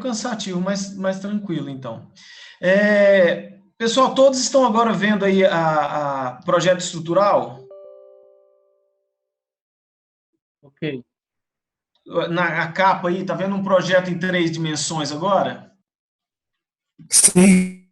cansativo, mas tranquilo, então. Pessoal, todos estão agora vendo aí a projeto estrutural? Ok. Na capa aí, tá vendo um projeto em 3 dimensões agora? Sim.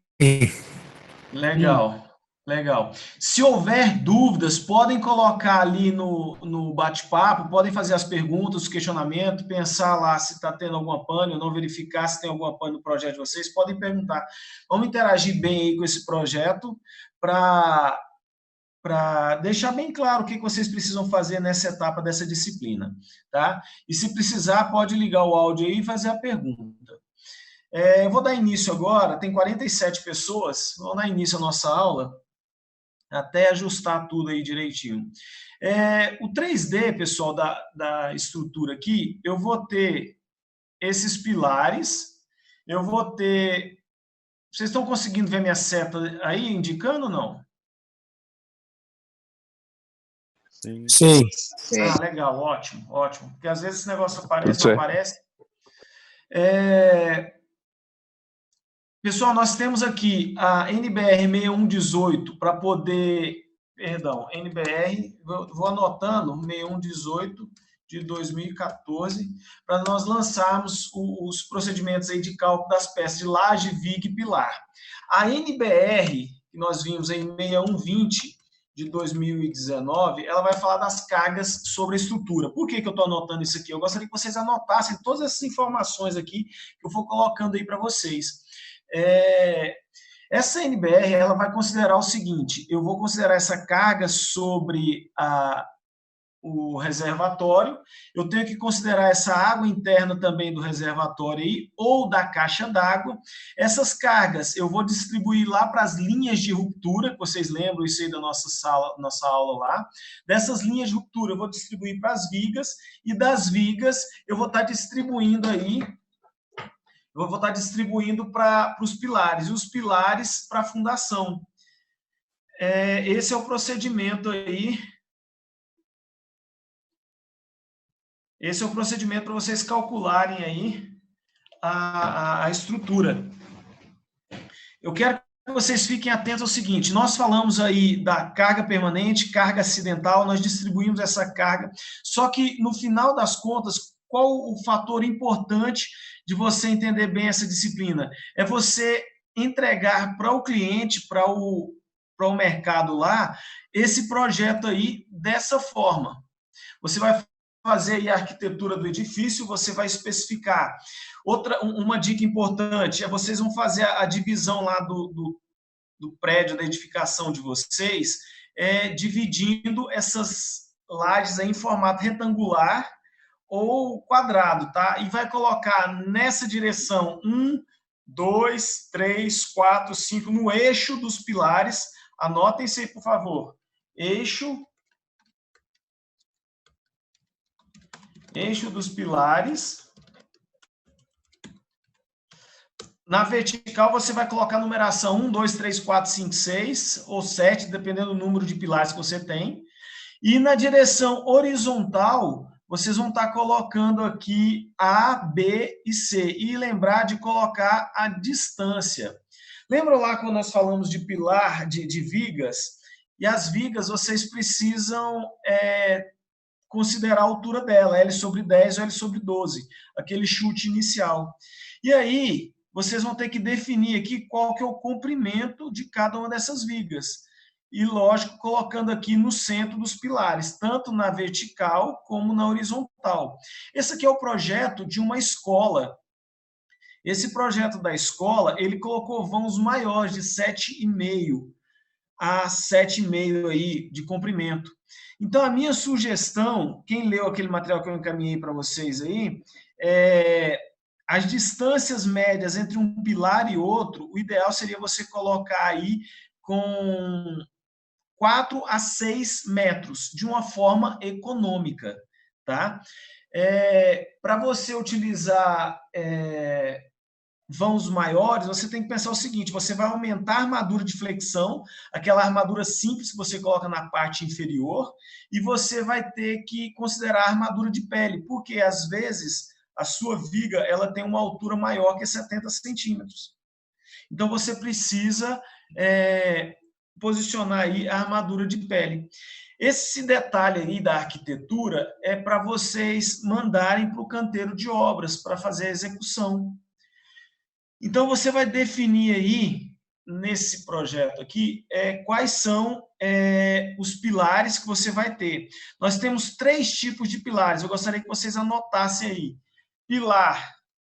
Legal, legal. Se houver dúvidas, podem colocar ali no bate-papo, podem fazer as perguntas, os questionamentos, pensar lá se está tendo alguma pane ou não, verificar se tem alguma pane no projeto de vocês, podem perguntar. Vamos interagir bem aí com esse projeto para deixar bem claro o que vocês precisam fazer nessa etapa dessa disciplina, tá? E se precisar, pode ligar o áudio aí e fazer a pergunta. Eu vou dar início agora, tem 47 pessoas, vamos dar início à nossa aula, até ajustar tudo aí direitinho. O 3D, pessoal, da estrutura aqui, eu vou ter esses pilares, eu vou ter... Vocês estão conseguindo ver minha seta aí, indicando ou não? Sim. Ah, legal, ótimo, ótimo. Porque às vezes esse negócio aparece, não aparece. Pessoal, nós temos aqui a NBR 6118 para poder, perdão, NBR, vou anotando, 6118 de 2014, para nós lançarmos os procedimentos aí de cálculo das peças de laje, viga e pilar. A NBR, que nós vimos em 6120 de 2019, ela vai falar das cargas sobre a estrutura. Por que eu estou anotando isso aqui? Eu gostaria que vocês anotassem todas essas informações aqui que eu vou colocando aí para vocês. Essa NBR ela vai considerar o seguinte: eu vou considerar essa carga sobre o reservatório, eu tenho que considerar essa água interna também do reservatório aí, ou da caixa d'água. Essas cargas eu vou distribuir lá para as linhas de ruptura, que vocês lembram isso aí da nossa aula lá. Dessas linhas de ruptura eu vou distribuir para as vigas, e das vigas eu vou estar distribuindo aí para os pilares, e os pilares para a fundação. Esse é o procedimento aí. Esse é o procedimento para vocês calcularem aí a estrutura. Eu quero que vocês fiquem atentos ao seguinte: nós falamos aí da carga permanente, carga acidental, nós distribuímos essa carga, só que no final das contas, qual o fator importante de você entender bem essa disciplina? É você entregar para o cliente, para o mercado lá, esse projeto aí dessa forma. Você vai fazer aí a arquitetura do edifício, você vai especificar. Uma dica importante é vocês vão fazer a divisão lá do prédio, da edificação de vocês, dividindo essas lajes aí em formato retangular ou quadrado, tá? E vai colocar nessa direção 1, 2, 3, 4, 5, no eixo dos pilares. Anotem isso aí, por favor. Eixo dos pilares. Na vertical, você vai colocar a numeração 1, 2, 3, 4, 5, 6 ou 7, dependendo do número de pilares que você tem. E na direção horizontal, vocês vão estar colocando aqui A, B e C. E lembrar de colocar a distância. Lembra lá quando nós falamos de pilar, de vigas? E as vigas, vocês precisam considerar a altura dela, L sobre 10 ou L sobre 12, aquele chute inicial. E aí, vocês vão ter que definir aqui qual que é o comprimento de cada uma dessas vigas. E, lógico, colocando aqui no centro dos pilares, tanto na vertical como na horizontal. Esse aqui é o projeto de uma escola. Esse projeto da escola, ele colocou vãos maiores de 7,5 a 7,5 aí de comprimento. Então, a minha sugestão, quem leu aquele material que eu encaminhei para vocês aí, as distâncias médias entre um pilar e outro, o ideal seria você colocar aí com 4 a 6 metros, de uma forma econômica, tá? Para você utilizar vãos maiores, você tem que pensar o seguinte: você vai aumentar a armadura de flexão, aquela armadura simples que você coloca na parte inferior, e você vai ter que considerar a armadura de pele, porque às vezes a sua viga ela tem uma altura maior que 70 centímetros. Então, você precisa posicionar aí a armadura de pele. Esse detalhe aí da arquitetura é para vocês mandarem para o canteiro de obras para fazer a execução. Então, você vai definir aí, nesse projeto aqui, quais são os pilares que você vai ter. Nós temos 3 tipos de pilares, eu gostaria que vocês anotassem aí. Pilar,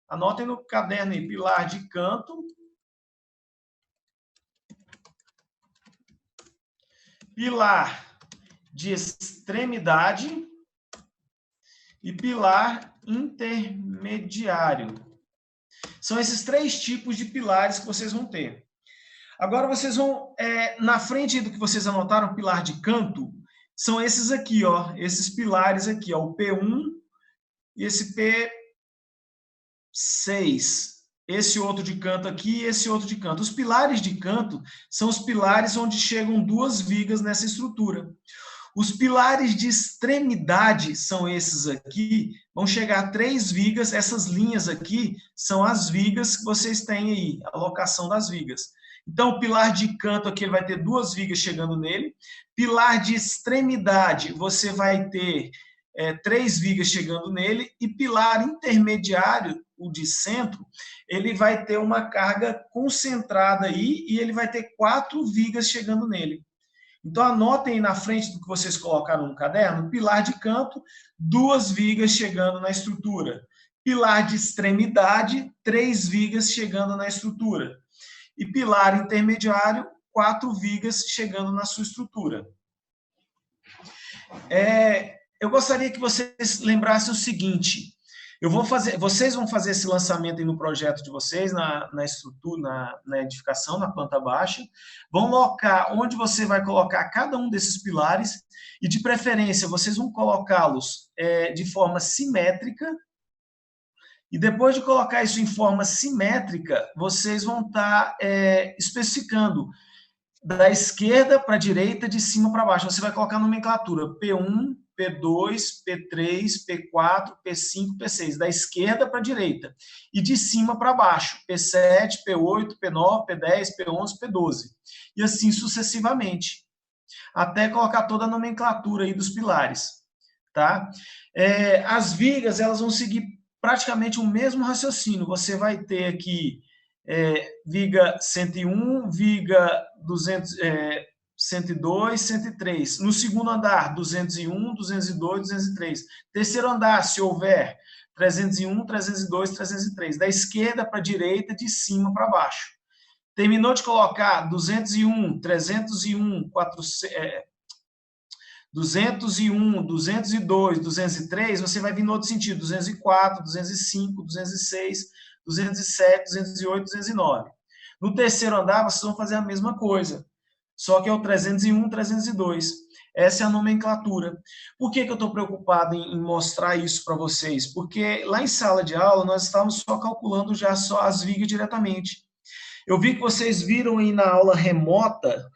anotem no caderno aí, pilar de canto, pilar de extremidade e pilar intermediário. São esses 3 tipos de pilares que vocês vão ter. Agora, vocês vão, na frente do que vocês anotaram, pilar de canto, são esses aqui, ó, esses pilares aqui, ó, o P1 e esse P6. Esse outro de canto aqui e esse outro de canto. Os pilares de canto são os pilares onde chegam 2 vigas nessa estrutura. Os pilares de extremidade são esses aqui, vão chegar 3 vigas, essas linhas aqui são as vigas que vocês têm aí, a locação das vigas. Então, o pilar de canto aqui ele vai ter 2 vigas chegando nele. Pilar de extremidade, você vai ter 3 vigas chegando nele. E pilar intermediário, o de centro, ele vai ter uma carga concentrada aí e ele vai ter 4 vigas chegando nele. Então, anotem aí na frente do que vocês colocaram no caderno, pilar de canto, 2 vigas chegando na estrutura. Pilar de extremidade, 3 vigas chegando na estrutura. E pilar intermediário, 4 vigas chegando na sua estrutura. Eu gostaria que vocês lembrassem o seguinte, vocês vão fazer esse lançamento aí no projeto de vocês, na estrutura, na edificação, na planta baixa, vão locar onde você vai colocar cada um desses pilares, e de preferência, vocês vão colocá-los de forma simétrica, e depois de colocar isso em forma simétrica, vocês vão estar especificando da esquerda para a direita, de cima para baixo. Você vai colocar a nomenclatura P1, P2, P3, P4, P5, P6, da esquerda para a direita. E de cima para baixo, P7, P8, P9, P10, P11, P12. E assim sucessivamente, até colocar toda a nomenclatura aí dos pilares. Tá? As vigas, elas vão seguir praticamente o mesmo raciocínio. Você vai ter aqui viga 101, viga 200, 102, 103. No segundo andar, 201, 202, 203. Terceiro andar, se houver, 301, 302, 303. Da esquerda para a direita, de cima para baixo. Terminou de colocar 201, 301, 201, 202, 203, você vai vir no outro sentido, 204, 205, 206, 207, 208, 209. No terceiro andar, vocês vão fazer a mesma coisa, só que é o 301, 302. Essa é a nomenclatura. Por que eu estou preocupado em mostrar isso para vocês? Porque lá em sala de aula, nós estávamos só calculando já só as vigas diretamente. Eu vi que vocês viram aí na aula remota,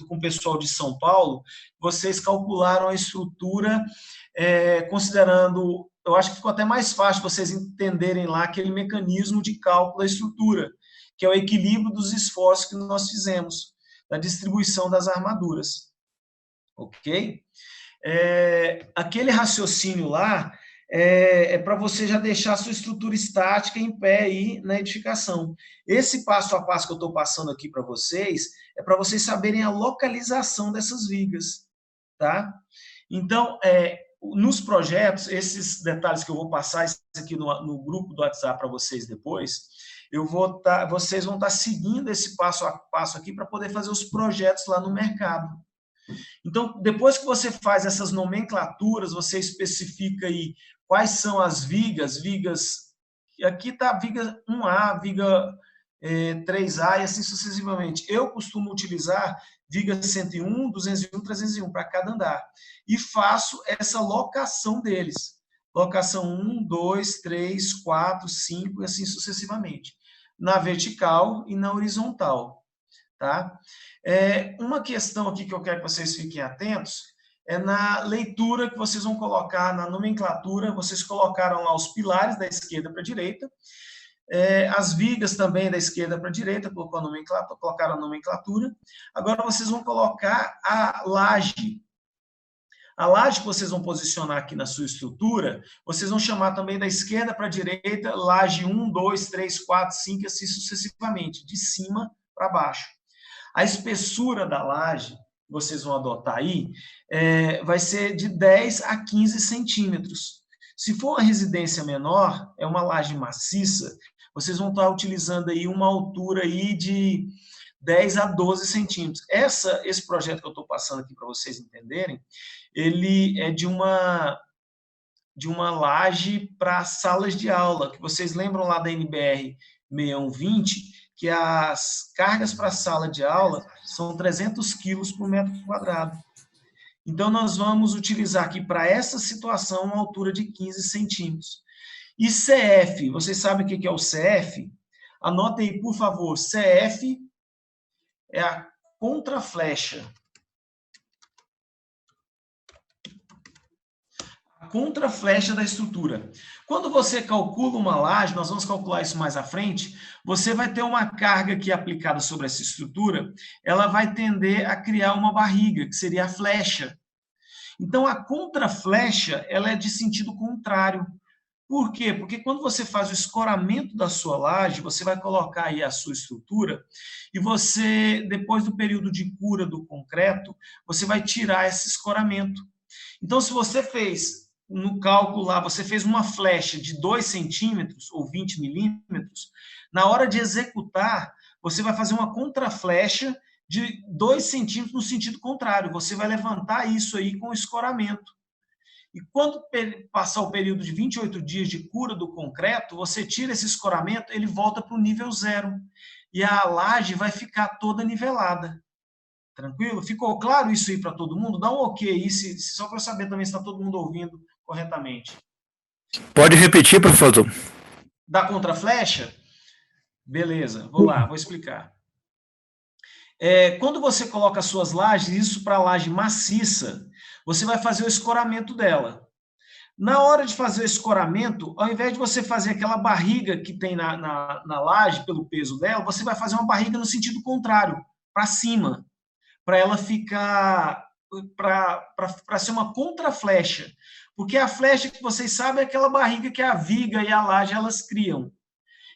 com o pessoal de São Paulo, vocês calcularam a estrutura considerando, eu acho que ficou até mais fácil vocês entenderem lá aquele mecanismo de cálculo da estrutura, que é o equilíbrio dos esforços que nós fizemos, da distribuição das armaduras. Ok? Aquele raciocínio lá para você já deixar a sua estrutura estática em pé aí na edificação. Esse passo a passo que eu estou passando aqui para vocês é para vocês saberem a localização dessas vigas, tá? Então, nos projetos, esses detalhes que eu vou passar isso aqui no grupo do WhatsApp para vocês depois, vocês vão estar seguindo esse passo a passo aqui para poder fazer os projetos lá no mercado. Então, depois que você faz essas nomenclaturas, você especifica aí quais são as vigas, aqui está a viga 1A, viga 3A e assim sucessivamente. Eu costumo utilizar viga 101, 201, 301 para cada andar. E faço essa locação deles. Locação 1, 2, 3, 4, 5 e assim sucessivamente. Na vertical e na horizontal. Tá? Uma questão aqui que eu quero que vocês fiquem atentos é na leitura que vocês vão colocar, na nomenclatura, vocês colocaram lá os pilares da esquerda para a direita, as vigas também da esquerda para a direita, colocaram a nomenclatura. Agora vocês vão colocar a laje. A laje que vocês vão posicionar aqui na sua estrutura, vocês vão chamar também da esquerda para a direita, laje 1, 2, 3, 4, 5, assim sucessivamente, de cima para baixo. A espessura da laje, que vocês vão adotar aí, vai ser de 10 a 15 centímetros. Se for uma residência menor, é uma laje maciça, vocês vão estar utilizando aí uma altura aí de 10 a 12 centímetros. Esse projeto que eu estou passando aqui para vocês entenderem, ele é de uma laje para salas de aula, que vocês lembram lá da NBR 6120, que as cargas para a sala de aula são 300 quilos por metro quadrado. Então, nós vamos utilizar aqui para essa situação uma altura de 15 centímetros. E CF, vocês sabem o que é o CF? Anotem aí, por favor, CF é a contraflecha. A contraflecha da estrutura. Quando você calcula uma laje, nós vamos calcular isso mais à frente, você vai ter uma carga aqui aplicada sobre essa estrutura, ela vai tender a criar uma barriga, que seria a flecha. Então, a contraflecha, ela é de sentido contrário. Por quê? Porque quando você faz o escoramento da sua laje, você vai colocar aí a sua estrutura e você, depois do período de cura do concreto, você vai tirar esse escoramento. Então, se você fez, no cálculo lá, você fez uma flecha de 2 centímetros ou 20 milímetros, na hora de executar, você vai fazer uma contraflecha de 2 centímetros no sentido contrário. Você vai levantar isso aí com escoramento. E quando passar o período de 28 dias de cura do concreto, você tira esse escoramento, ele volta para o nível 0. E a laje vai ficar toda nivelada. Tranquilo? Ficou claro isso aí para todo mundo? Dá um ok aí, só para eu saber também se está todo mundo ouvindo corretamente. Pode repetir, professor? Da contraflecha? Beleza, vou lá, vou explicar. Quando você coloca as suas lajes, isso para a laje maciça, você vai fazer o escoramento dela. Na hora de fazer o escoramento, ao invés de você fazer aquela barriga que tem na laje, pelo peso dela, você vai fazer uma barriga no sentido contrário, para cima, para ela ficar, para ser uma contraflecha. Porque a flecha que vocês sabem é aquela barriga que a viga e a laje elas criam.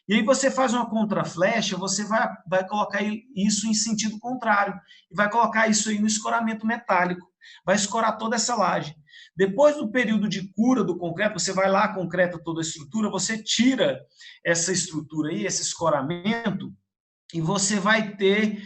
E aí você faz uma contraflecha, você vai colocar isso em sentido contrário, e vai colocar isso aí no escoramento metálico, vai escorar toda essa laje. Depois do período de cura do concreto, você vai lá, concreta toda a estrutura, você tira essa estrutura aí, esse escoramento, e você vai ter,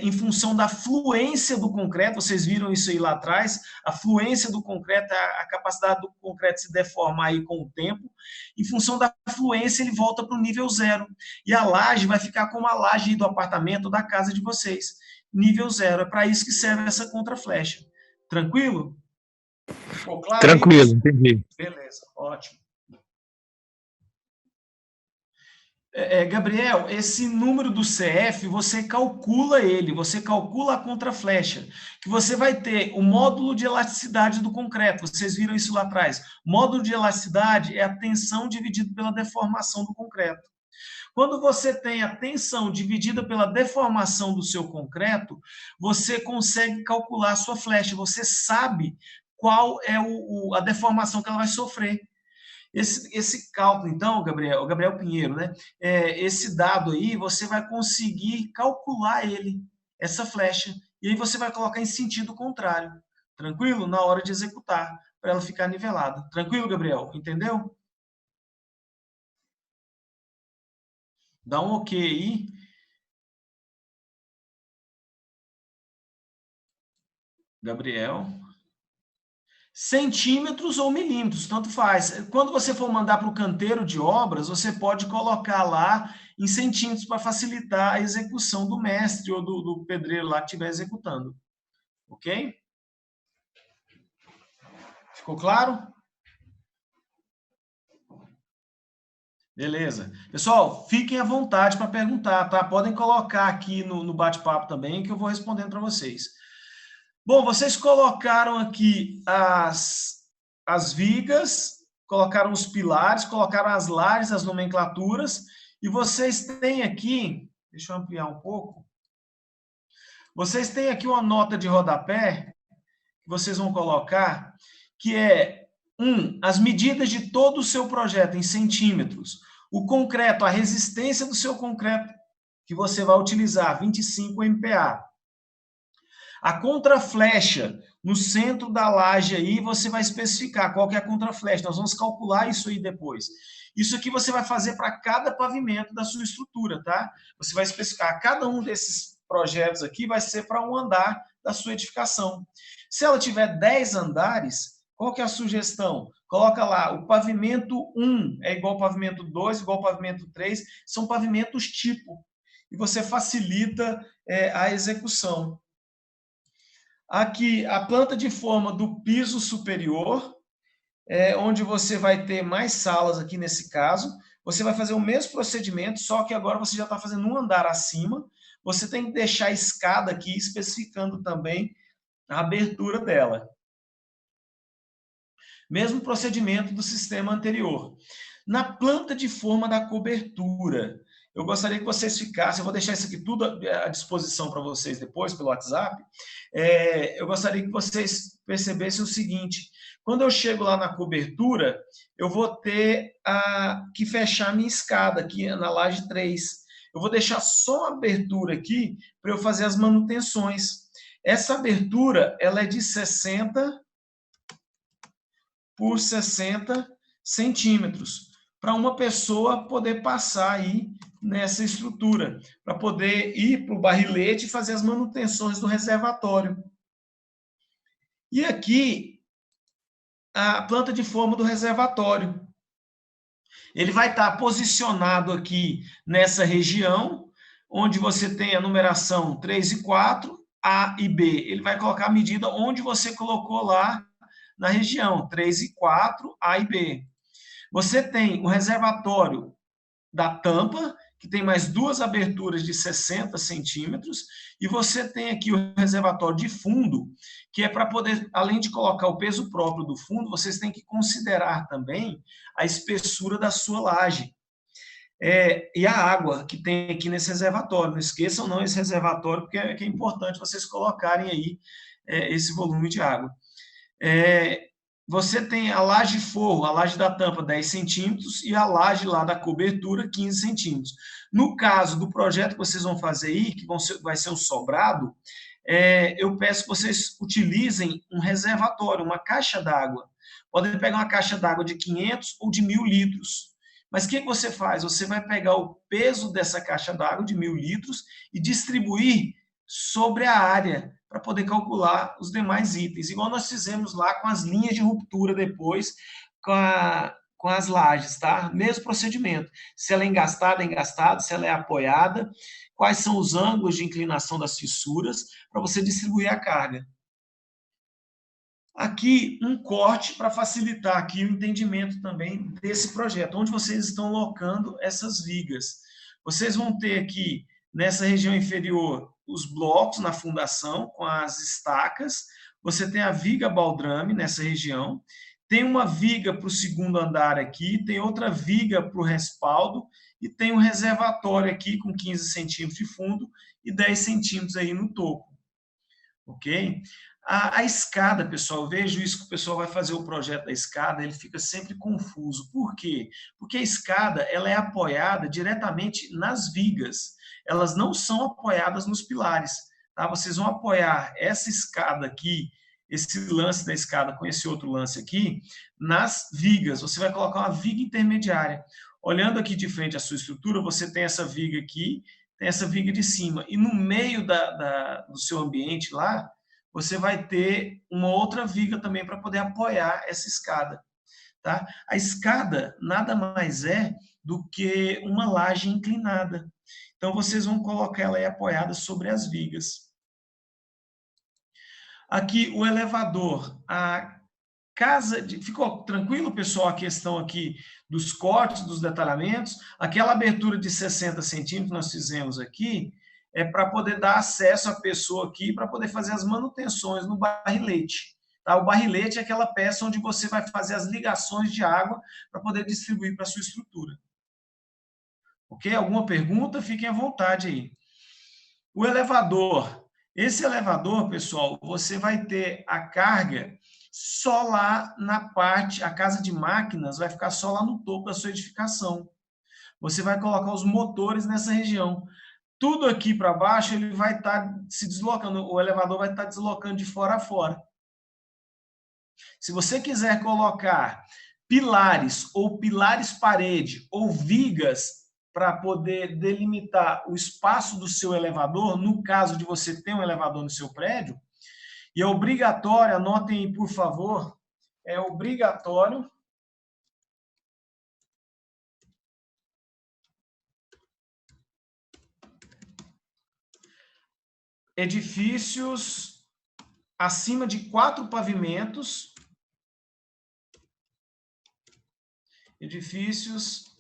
em função da fluência do concreto, vocês viram isso aí lá atrás, a fluência do concreto, a capacidade do concreto se deformar aí com o tempo, em função da fluência ele volta para o nível 0, e a laje vai ficar como a laje do apartamento, da casa de vocês, nível 0, é para isso que serve essa contraflecha. Tranquilo? Ficou claro? Tranquilo, aí? Entendi. Beleza, ótimo. Gabriel, esse número do CF, você calcula ele, você calcula a contraflecha, que você vai ter o módulo de elasticidade do concreto, vocês viram isso lá atrás. Módulo de elasticidade é a tensão dividida pela deformação do concreto. Quando você tem a tensão dividida pela deformação do seu concreto, você consegue calcular a sua flecha, você sabe qual é a deformação que ela vai sofrer. Esse cálculo, então, Gabriel Pinheiro, né? Esse dado aí, você vai conseguir calcular ele, essa flecha, e aí você vai colocar em sentido contrário, tranquilo? Na hora de executar, para ela ficar nivelada. Tranquilo, Gabriel? Entendeu? Dá um ok aí. Gabriel. Centímetros ou milímetros, tanto faz. Quando você for mandar para o canteiro de obras, você pode colocar lá em centímetros para facilitar a execução do mestre ou do pedreiro lá que estiver executando. Ok? Ficou claro? Beleza. Pessoal, fiquem à vontade para perguntar, tá? Podem colocar aqui no bate-papo também, que eu vou respondendo para vocês. Bom, vocês colocaram aqui as vigas, colocaram os pilares, colocaram as lajes, as nomenclaturas, e vocês têm aqui, deixa eu ampliar um pouco, vocês têm aqui uma nota de rodapé, que vocês vão colocar, que é, as medidas de todo o seu projeto em centímetros, o concreto, a resistência do seu concreto, que você vai utilizar, 25 MPa. A contraflecha, no centro da laje aí, você vai especificar qual que é a contraflecha. Nós vamos calcular isso aí depois. Isso aqui você vai fazer para cada pavimento da sua estrutura, tá? Você vai especificar, cada um desses projetos aqui vai ser para um andar da sua edificação. Se ela tiver 10 andares, qual que é a sugestão? Coloca lá, o pavimento 1 é igual ao pavimento 2, igual ao pavimento 3, são pavimentos tipo. E você facilita a execução. Aqui, a planta de forma do piso superior, onde você vai ter mais salas aqui nesse caso. Você vai fazer o mesmo procedimento, só que agora você já está fazendo um andar acima. Você tem que deixar a escada aqui, especificando também a abertura dela. Mesmo procedimento do sistema anterior. Na planta de forma da cobertura, eu gostaria que vocês ficassem, eu vou deixar isso aqui tudo à disposição para vocês depois, pelo WhatsApp. Eu gostaria que vocês percebessem o seguinte: quando eu chego lá na cobertura, eu vou ter que fechar a minha escada aqui na laje 3. Eu vou deixar só uma abertura aqui para eu fazer as manutenções. Essa abertura, ela é de 60 por 60 centímetros, para uma pessoa poder passar aí nessa estrutura, para poder ir para o barrilete e fazer as manutenções do reservatório. E aqui, a planta de forma do reservatório. Ele vai estar posicionado aqui nessa região, onde você tem a numeração 3 e 4, A e B. Ele vai colocar a medida onde você colocou lá na região, 3 e 4, A e B. Você tem o reservatório da tampa, que tem mais duas aberturas de 60 centímetros, e você tem aqui o reservatório de fundo, que é para poder, além de colocar o peso próprio do fundo, vocês têm que considerar também a espessura da sua laje. E a água que tem aqui nesse reservatório. Não esqueçam não esse reservatório, porque é importante vocês colocarem aí esse volume de água. Você tem a laje forro, a laje da tampa 10 centímetros e a laje lá da cobertura 15 centímetros. No caso do projeto que vocês vão fazer aí, que vai ser um sobrado, eu peço que vocês utilizem um reservatório, uma caixa d'água. Podem pegar uma caixa d'água de 500 ou de 1.000 litros. Mas o que você faz? Você vai pegar o peso dessa caixa d'água de 1.000 litros e distribuir sobre a área, para poder calcular os demais itens. Igual nós fizemos lá com as linhas de ruptura depois, com as lajes, tá? Mesmo procedimento. Se ela é engastada, se ela é apoiada, quais são os ângulos de inclinação das fissuras, para você distribuir a carga. Aqui, um corte para facilitar aqui o entendimento também desse projeto, onde vocês estão locando essas vigas. Vocês vão ter aqui, nessa região inferior, os blocos na fundação, com as estacas. Você tem a viga baldrame nessa região. Tem uma viga para o segundo andar aqui, tem outra viga para o respaldo, e tem um reservatório aqui com 15 centímetros de fundo e 10 centímetros aí no topo. Ok? A escada, pessoal, eu vejo isso que o pessoal vai fazer o projeto da escada, ele fica sempre confuso. Por quê? Porque a escada ela é apoiada diretamente nas vigas. Elas não são apoiadas nos pilares. Tá? Vocês vão apoiar essa escada aqui, esse lance da escada com esse outro lance aqui, nas vigas. Você vai colocar uma viga intermediária. Olhando aqui de frente à sua estrutura, você tem essa viga aqui, tem essa viga de cima. E no meio do seu ambiente lá, você vai ter uma outra viga também para poder apoiar essa escada. Tá? A escada nada mais é do que uma laje inclinada. Então, vocês vão colocar ela aí apoiada sobre as vigas. Aqui, o elevador. Ficou tranquilo, pessoal, a questão aqui dos cortes, dos detalhamentos? Aquela abertura de 60 centímetros que nós fizemos aqui, para poder dar acesso à pessoa aqui, para poder fazer as manutenções no barrilete. Tá? O barrilete é aquela peça onde você vai fazer as ligações de água para poder distribuir para a sua estrutura. Ok? Alguma pergunta? Fiquem à vontade aí. O elevador. Esse elevador, pessoal, você vai ter a carga só lá na parte, a casa de máquinas vai ficar só lá no topo da sua edificação. Você vai colocar os motores nessa região. Tudo aqui para baixo, ele vai estar se deslocando, o elevador vai estar deslocando de fora a fora. Se você quiser colocar pilares ou pilares parede ou vigas para poder delimitar o espaço do seu elevador, no caso de você ter um elevador no seu prédio, e é obrigatório, anotem aí, por favor, é obrigatório edifícios acima de 4 pavimentos, edifícios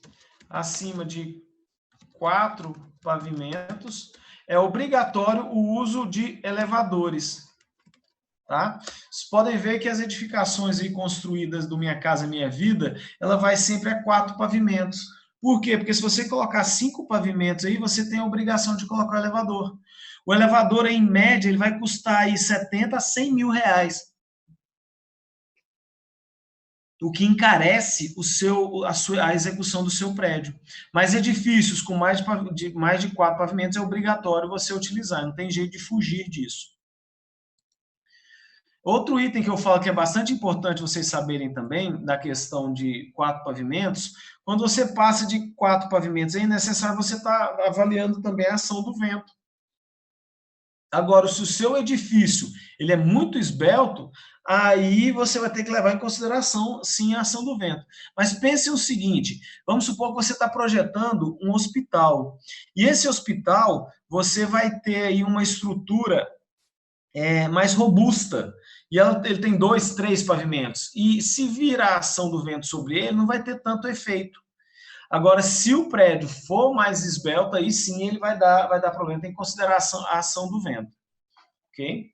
acima de 4 pavimentos, é obrigatório o uso de elevadores. Tá? Vocês podem ver que as edificações aí construídas do Minha Casa Minha Vida, ela vai sempre a 4 pavimentos. Por quê? Porque se você colocar 5 pavimentos aí, você tem a obrigação de colocar o elevador. O elevador, em média, ele vai custar aí 70 a 100 mil reais. O que encarece a execução do seu prédio. Mas edifícios com mais de 4 pavimentos é obrigatório você utilizar, não tem jeito de fugir disso. Outro item que eu falo que é bastante importante vocês saberem também, da questão de 4 pavimentos, quando você passa de 4 pavimentos, é necessário você estar avaliando também a ação do vento. Agora, se o seu edifício ele é muito esbelto, aí você vai ter que levar em consideração, sim, a ação do vento. Mas pense o seguinte, vamos supor que você está projetando um hospital, e esse hospital, você vai ter aí uma estrutura mais robusta, e ele tem 2, 3 pavimentos, e se vir a ação do vento sobre ele, não vai ter tanto efeito. Agora, se o prédio for mais esbelto, aí sim ele vai dar problema, tem consideração a ação do vento. Ok?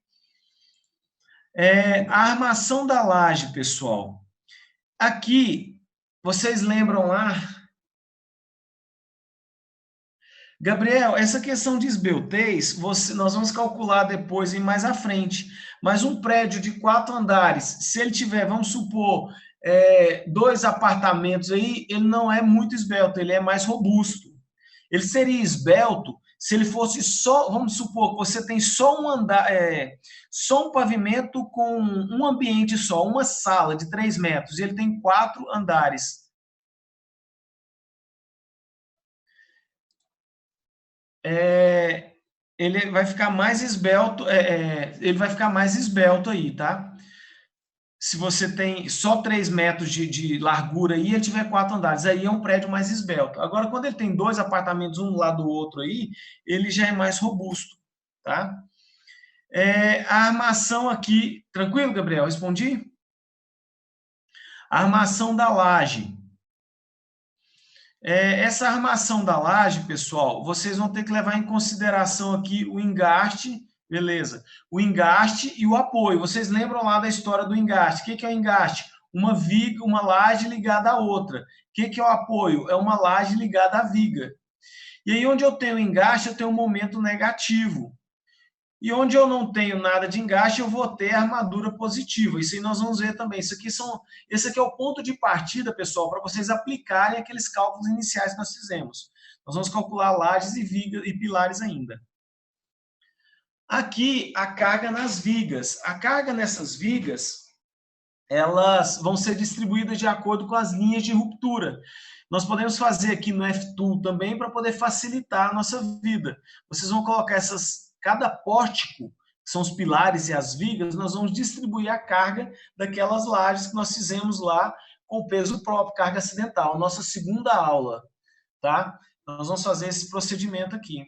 A armação da laje, pessoal. Aqui, vocês lembram lá? Gabriel, essa questão de esbeltez, nós vamos calcular depois e mais à frente. Mas um prédio de 4 andares, se ele tiver, vamos supor, 2 apartamentos aí, ele não é muito esbelto, ele é mais robusto. Ele seria esbelto se ele fosse só, vamos supor que você tem só um andar, só um pavimento com um ambiente só, uma sala de 3 metros, e ele tem 4 andares. Ele vai ficar mais esbelto, ele vai ficar mais esbelto aí, tá? Se você tem só 3 metros de largura e ele tiver 4 andares, aí é um prédio mais esbelto. Agora, quando ele tem 2 apartamentos, um do lado do outro aí, ele já é mais robusto, tá? A armação aqui, tranquilo, Gabriel? Respondi? A armação da laje. Essa armação da laje, pessoal, vocês vão ter que levar em consideração aqui o engaste, beleza? O engaste e o apoio. Vocês lembram lá da história do engaste? O que é o engaste? Uma viga, uma laje ligada à outra. O que é o apoio? É uma laje ligada à viga. E aí, onde eu tenho engaste, eu tenho um momento negativo. E onde eu não tenho nada de engaste, eu vou ter armadura positiva. Isso aí nós vamos ver também. Esse aqui é o ponto de partida, pessoal, para vocês aplicarem aqueles cálculos iniciais que nós fizemos. Nós vamos calcular lajes e vigas e pilares ainda. Aqui, a carga nas vigas. A carga nessas vigas, elas vão ser distribuídas de acordo com as linhas de ruptura. Nós podemos fazer aqui no F-Tool também para poder facilitar a nossa vida. Vocês vão colocar cada pórtico, que são os pilares e as vigas, nós vamos distribuir a carga daquelas lajes que nós fizemos lá com peso próprio, carga acidental, nossa segunda aula, tá? Nós vamos fazer esse procedimento aqui.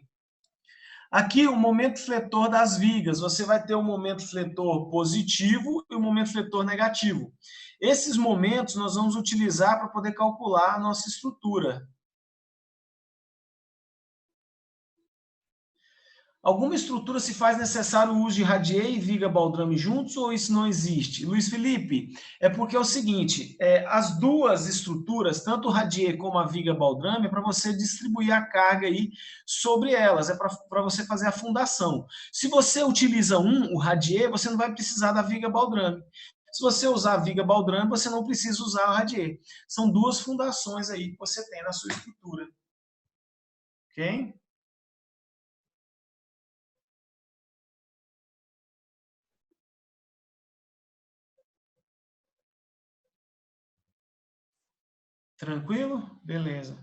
Aqui, o momento fletor das vigas, você vai ter o momento fletor positivo e o momento fletor negativo. Esses momentos nós vamos utilizar para poder calcular a nossa estrutura. Alguma estrutura se faz necessário o uso de radier e viga baldrame juntos ou isso não existe? Luiz Felipe, é porque é o seguinte, as duas estruturas, tanto o radier como a viga baldrame, é para você distribuir a carga aí sobre elas, é para você fazer a fundação. Se você utiliza o radier, você não vai precisar da viga baldrame. Se você usar a viga baldrame, você não precisa usar o radier. São duas fundações aí que você tem na sua estrutura. Ok? Tranquilo? Beleza.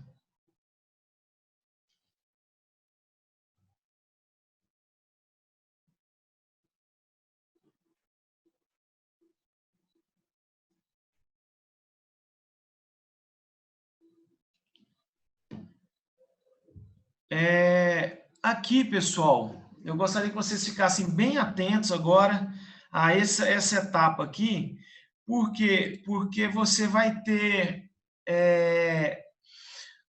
Aqui, pessoal, eu gostaria que vocês ficassem bem atentos agora a essa etapa aqui, porque você vai ter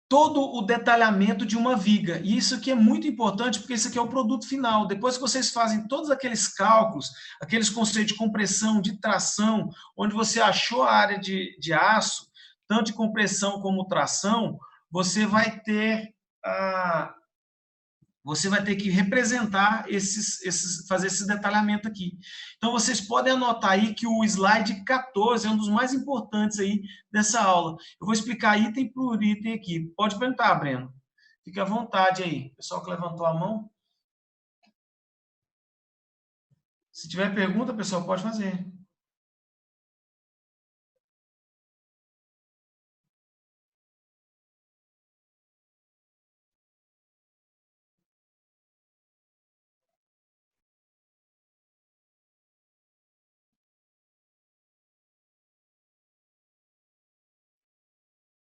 todo o detalhamento de uma viga. E isso aqui é muito importante, porque isso aqui é o produto final. Depois que vocês fazem todos aqueles cálculos, aqueles conceitos de compressão, de tração, onde você achou a área de aço, tanto de compressão como tração, você vai ter que representar fazer esse detalhamento aqui. Então, vocês podem anotar aí que o slide 14 é um dos mais importantes aí dessa aula. Eu vou explicar item por item aqui. Pode perguntar, Breno. Fique à vontade aí. O pessoal que levantou a mão. Se tiver pergunta, pessoal, pode fazer.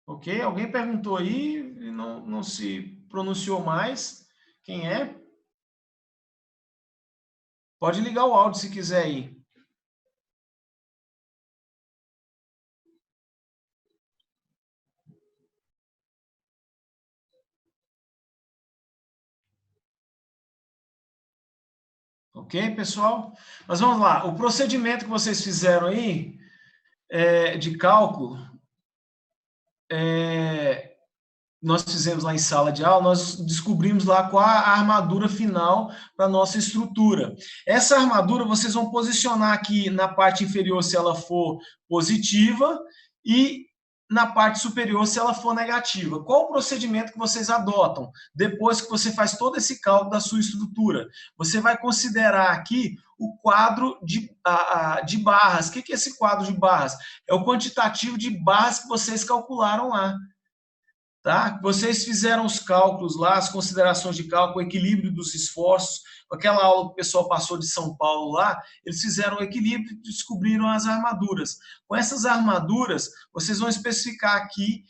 Ok? Alguém perguntou aí e não se pronunciou mais. Quem é? Pode ligar o áudio se quiser aí. Ok, pessoal? Mas vamos lá. O procedimento que vocês fizeram aí de cálculo, nós fizemos lá em sala de aula, nós descobrimos lá qual a armadura final para a nossa estrutura. Essa armadura vocês vão posicionar aqui na parte inferior se ela for positiva e na parte superior se ela for negativa. Qual o procedimento que vocês adotam depois que você faz todo esse cálculo da sua estrutura? Você vai considerar aqui o quadro de barras. O que é esse quadro de barras? É o quantitativo de barras que vocês calcularam lá. Tá? Vocês fizeram os cálculos lá, as considerações de cálculo, o equilíbrio dos esforços, aquela aula que o pessoal passou de São Paulo lá, eles fizeram o equilíbrio e descobriram as armaduras. Com essas armaduras, vocês vão especificar aqui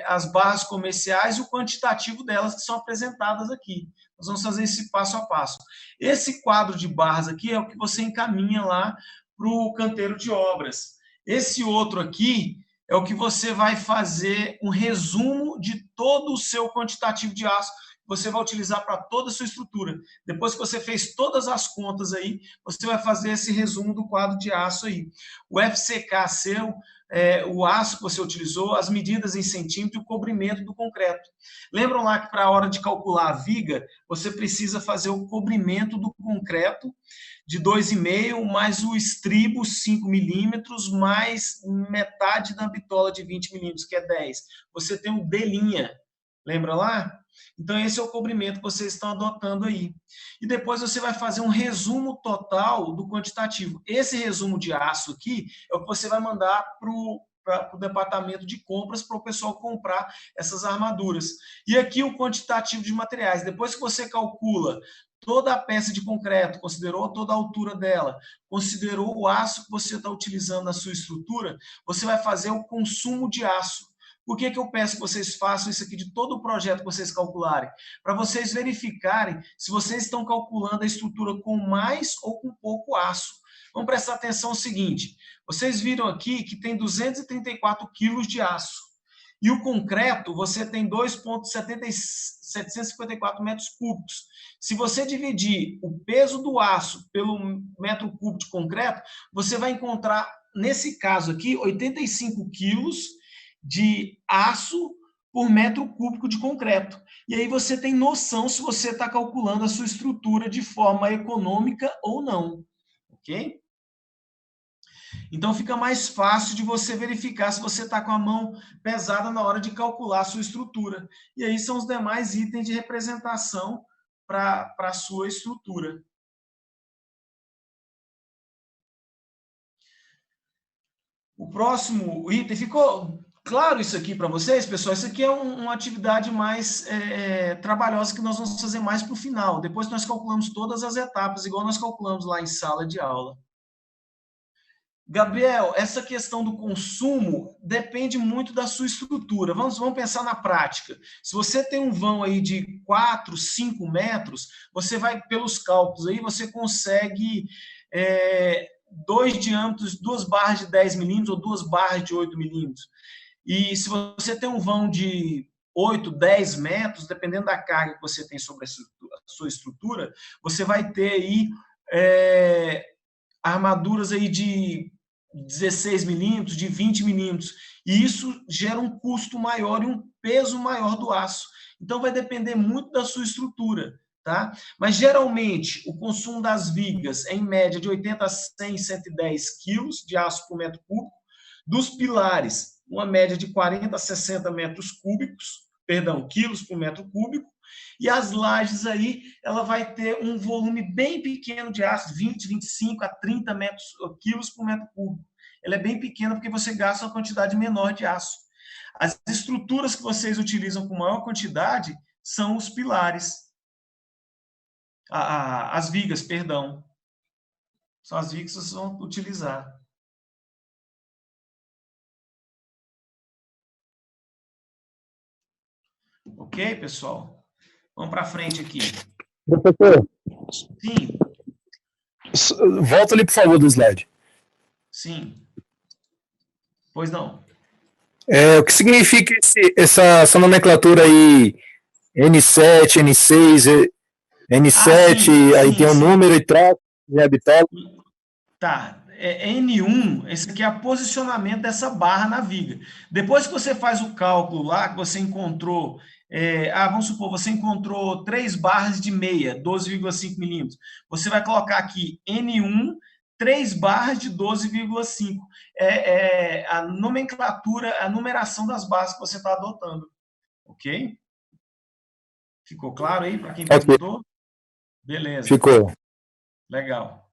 as barras comerciais e o quantitativo delas que são apresentadas aqui. Nós vamos fazer esse passo a passo. Esse quadro de barras aqui é o que você encaminha lá para o canteiro de obras. Esse outro aqui é o que você vai fazer um resumo de todo o seu quantitativo de aço que você vai utilizar para toda a sua estrutura. Depois que você fez todas as contas aí, você vai fazer esse resumo do quadro de aço aí. O FCK seu, o aço que você utilizou, as medidas em centímetro e o cobrimento do concreto. Lembram lá que para a hora de calcular a viga, você precisa fazer o cobrimento do concreto de 2,5 mais o estribo 5 milímetros mais metade da bitola de 20 milímetros, que é 10. Você tem um D', lembra lá? Então, esse é o cobrimento que vocês estão adotando aí. E depois você vai fazer um resumo total do quantitativo. Esse resumo de aço aqui é o que você vai mandar para o departamento de compras para o pessoal comprar essas armaduras. E aqui o quantitativo de materiais. Depois que você calcula toda a peça de concreto, considerou toda a altura dela, considerou o aço que você está utilizando na sua estrutura, você vai fazer o consumo de aço. Por que eu peço que vocês façam isso aqui de todo o projeto que vocês calcularem? Para vocês verificarem se vocês estão calculando a estrutura com mais ou com pouco aço. Vamos prestar atenção no seguinte, vocês viram aqui que tem 234 quilos de aço. E o concreto, você tem 2,754 metros cúbicos. Se você dividir o peso do aço pelo metro cúbico de concreto, você vai encontrar, nesse caso aqui, 85 quilos de aço por metro cúbico de concreto. E aí você tem noção se você está calculando a sua estrutura de forma econômica ou não. Ok? Então fica mais fácil de você verificar se você está com a mão pesada na hora de calcular a sua estrutura. E aí são os demais itens de representação para a sua estrutura. O próximo item, ficou claro isso aqui para vocês, pessoal? Isso aqui é uma atividade mais trabalhosa que nós vamos fazer mais para o final. Depois nós calculamos todas as etapas, igual nós calculamos lá em sala de aula. Gabriel, essa questão do consumo depende muito da sua estrutura. Vamos pensar na prática. Se você tem um vão aí de 4, 5 metros, você vai, pelos cálculos aí, você consegue 2 diâmetros, 2 barras de 10 milímetros ou 2 barras de 8 milímetros. E se você tem um vão de 8, 10 metros, dependendo da carga que você tem sobre a sua estrutura, você vai ter aí armaduras aí de 16 milímetros, de 20 milímetros, e isso gera um custo maior e um peso maior do aço. Então, vai depender muito da sua estrutura, tá? Mas, geralmente, o consumo das vigas é, em média, de 80 a 100, 110 quilos de aço por metro cúbico, dos pilares, uma média de 40 a 60 quilos por metro cúbico, e as lajes aí, ela vai ter um volume bem pequeno de aço, 20, 25 a 30 quilos por metro cúbico. Ela é bem pequena porque você gasta uma quantidade menor de aço. As estruturas que vocês utilizam com maior quantidade são os pilares. As vigas, perdão. São as vigas que vocês vão utilizar. Ok, pessoal? Vamos para frente aqui. Professor. Sim. Volta ali, por favor, do slide. Sim. Pois não. O que significa essa nomenclatura aí, N7, N6, N7, sim, aí tem um número e traço, e habitat. Tá. N1, esse aqui é o posicionamento dessa barra na viga. Depois que você faz o cálculo lá, que você encontrou, vamos supor, você encontrou 3 barras de meia, 12,5 milímetros. Você vai colocar aqui N1, 3 barras de 12,5. A nomenclatura, a numeração das barras que você está adotando. Ok? Ficou claro aí para quem perguntou? Okay. Beleza. Ficou. Legal.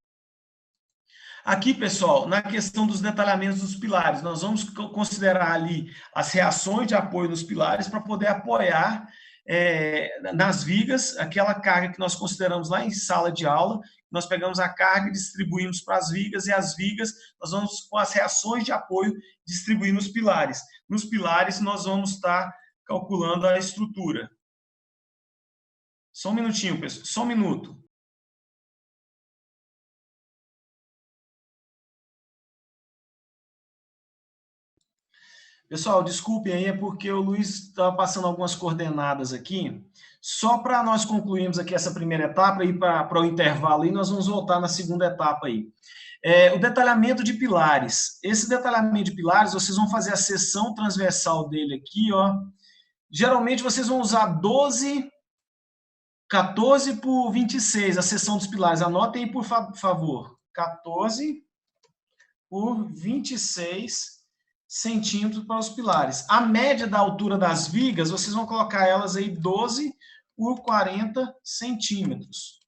Aqui, pessoal, na questão dos detalhamentos dos pilares, nós vamos considerar ali as reações de apoio nos pilares para poder apoiar nas vigas aquela carga que nós consideramos lá em sala de aula. Nós pegamos a carga e distribuímos para as vigas, e as vigas nós vamos, com as reações de apoio, distribuir nos pilares. Nos pilares, nós vamos estar calculando a estrutura. Só um minutinho, pessoal. Só um minuto. Pessoal, desculpem aí, é porque o Luiz estava passando algumas coordenadas aqui. Só para nós concluirmos aqui essa primeira etapa, e para o intervalo, aí, nós vamos voltar na segunda etapa aí. O detalhamento de pilares. Esse detalhamento de pilares, vocês vão fazer a seção transversal dele aqui, ó. Geralmente, vocês vão usar 14 por 26, a seção dos pilares. Anotem aí, por favor. 14 por 26 centímetros para os pilares. A média da altura das vigas, vocês vão colocar elas aí 12 por 40 centímetros.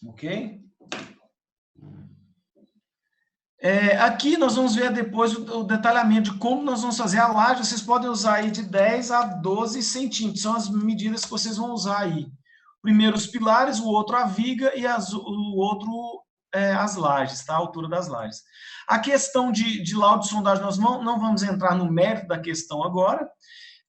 Ok? Aqui nós vamos ver depois o detalhamento de como nós vamos fazer a laje. Vocês podem usar aí de 10 a 12 centímetros. São as medidas que vocês vão usar aí. Primeiro os pilares, o outro a viga e o outro as lajes, tá? A altura das lajes. A questão de laudo de sondagem, nós não vamos entrar no mérito da questão agora,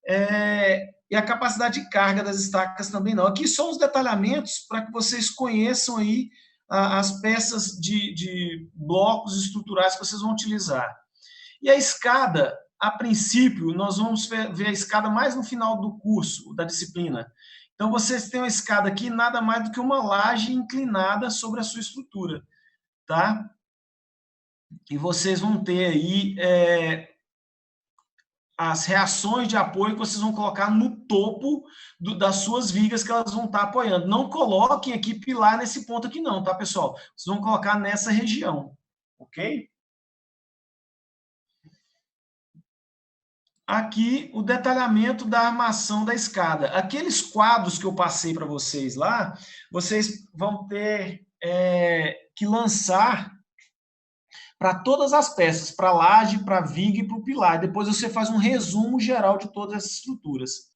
e a capacidade de carga das estacas também não. Aqui são os detalhamentos para que vocês conheçam aí as peças de blocos estruturais que vocês vão utilizar. E a escada, a princípio, nós vamos ver a escada mais no final do curso, da disciplina. Então, vocês têm uma escada aqui, nada mais do que uma laje inclinada sobre a sua estrutura, tá? E vocês vão ter aí as reações de apoio que vocês vão colocar no topo das suas vigas que elas vão estar apoiando. Não coloquem aqui pilar nesse ponto aqui não, tá, pessoal? Vocês vão colocar nessa região, ok? Aqui, o detalhamento da armação da escada. Aqueles quadros que eu passei para vocês lá, vocês vão ter que lançar para todas as peças, para a laje, para a viga e para o pilar. Depois você faz um resumo geral de todas as estruturas.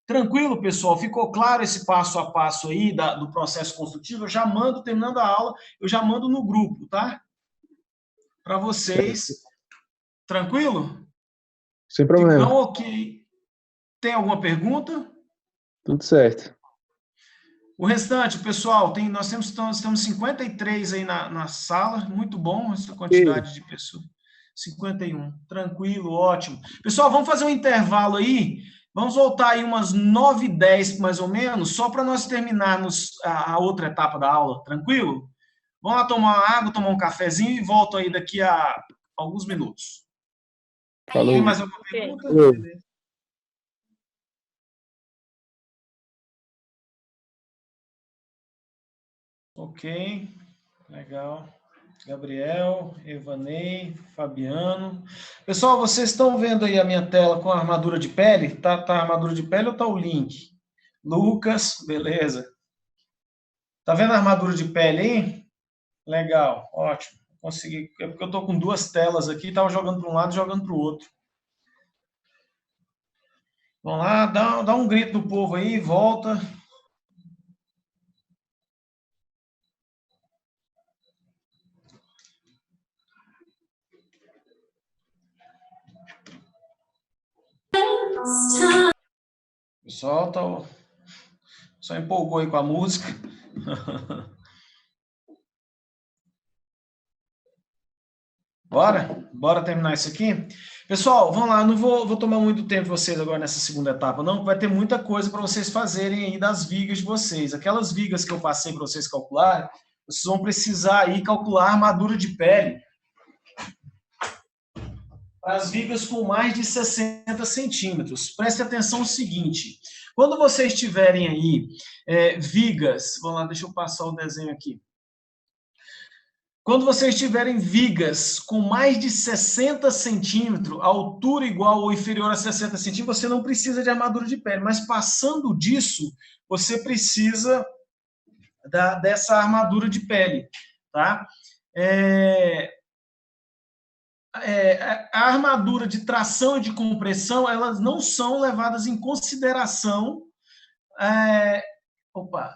Tranquilo, pessoal? Ficou claro esse passo a passo aí do processo construtivo? Eu já mando, terminando a aula, eu já mando no grupo, tá? Para vocês. Tranquilo? Sem problema. Então, ok. Tem alguma pergunta? Tudo certo. O restante, pessoal, nós temos 53 aí na sala, muito bom essa quantidade de pessoas. 51, tranquilo, ótimo. Pessoal, vamos fazer um intervalo aí, vamos voltar aí umas 9h10, mais ou menos, só para nós terminarmos a outra etapa da aula, tranquilo? Vamos lá tomar uma água, tomar um cafezinho e volto aí daqui a alguns minutos. Falou. Tem mais alguma pergunta? Falou. Ok, legal. Gabriel, Evanei, Fabiano. Pessoal, vocês estão vendo aí a minha tela com a armadura de pele? Tá a armadura de pele ou tá o link? Lucas, beleza. Tá vendo a armadura de pele aí? Legal, ótimo. Consegui. É porque eu tô com duas telas aqui, tava jogando para um lado e jogando para o outro. Vamos lá, dá um grito do povo aí, volta. O pessoal só empolgou aí com a música. Bora terminar isso aqui? Pessoal, vamos lá, não vou tomar muito tempo de vocês agora nessa segunda etapa, não, vai ter muita coisa para vocês fazerem aí das vigas de vocês. Aquelas vigas que eu passei para vocês calcularem, vocês vão precisar aí calcular a armadura de pele para as vigas com mais de 60 centímetros. Preste atenção no seguinte, quando vocês tiverem aí vigas, vamos lá, deixa eu passar o desenho aqui. Quando vocês tiverem vigas com mais de 60 centímetros, altura igual ou inferior a 60 centímetros, você não precisa de armadura de pele, mas passando disso, você precisa dessa armadura de pele, tá? A armadura de tração e de compressão, elas não são levadas em consideração,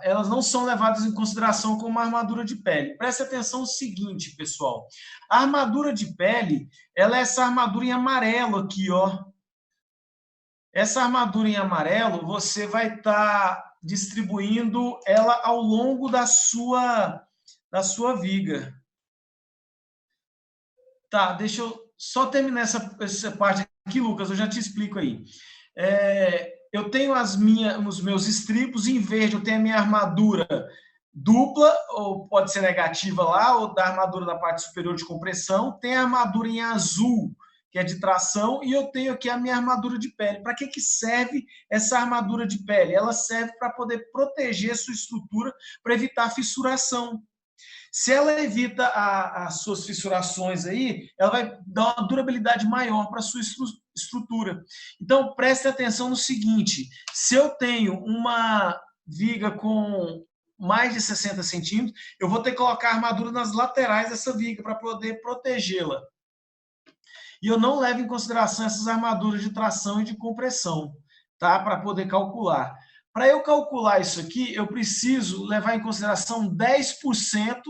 elas não são levadas em consideração como uma armadura de pele. Preste atenção no seguinte, pessoal. A armadura de pele, ela é essa armadura em amarelo aqui, ó. Essa armadura em amarelo, você vai estar distribuindo ela ao longo da sua viga. Tá, deixa eu só terminar essa parte aqui, Lucas, eu já te explico aí. Eu tenho os meus estribos em verde, eu tenho a minha armadura dupla, ou pode ser negativa lá, ou da armadura da parte superior de compressão, tem a armadura em azul, que é de tração, e eu tenho aqui a minha armadura de pele. Para que serve essa armadura de pele? Ela serve para poder proteger a sua estrutura, para evitar fissuração. Se ela evita as suas fissurações aí, ela vai dar uma durabilidade maior para a sua estrutura. Então, preste atenção no seguinte, se eu tenho uma viga com mais de 60 centímetros, eu vou ter que colocar armadura nas laterais dessa viga para poder protegê-la. E eu não levo em consideração essas armaduras de tração e de compressão, tá? Para poder calcular. Para eu calcular isso aqui, eu preciso levar em consideração 10%,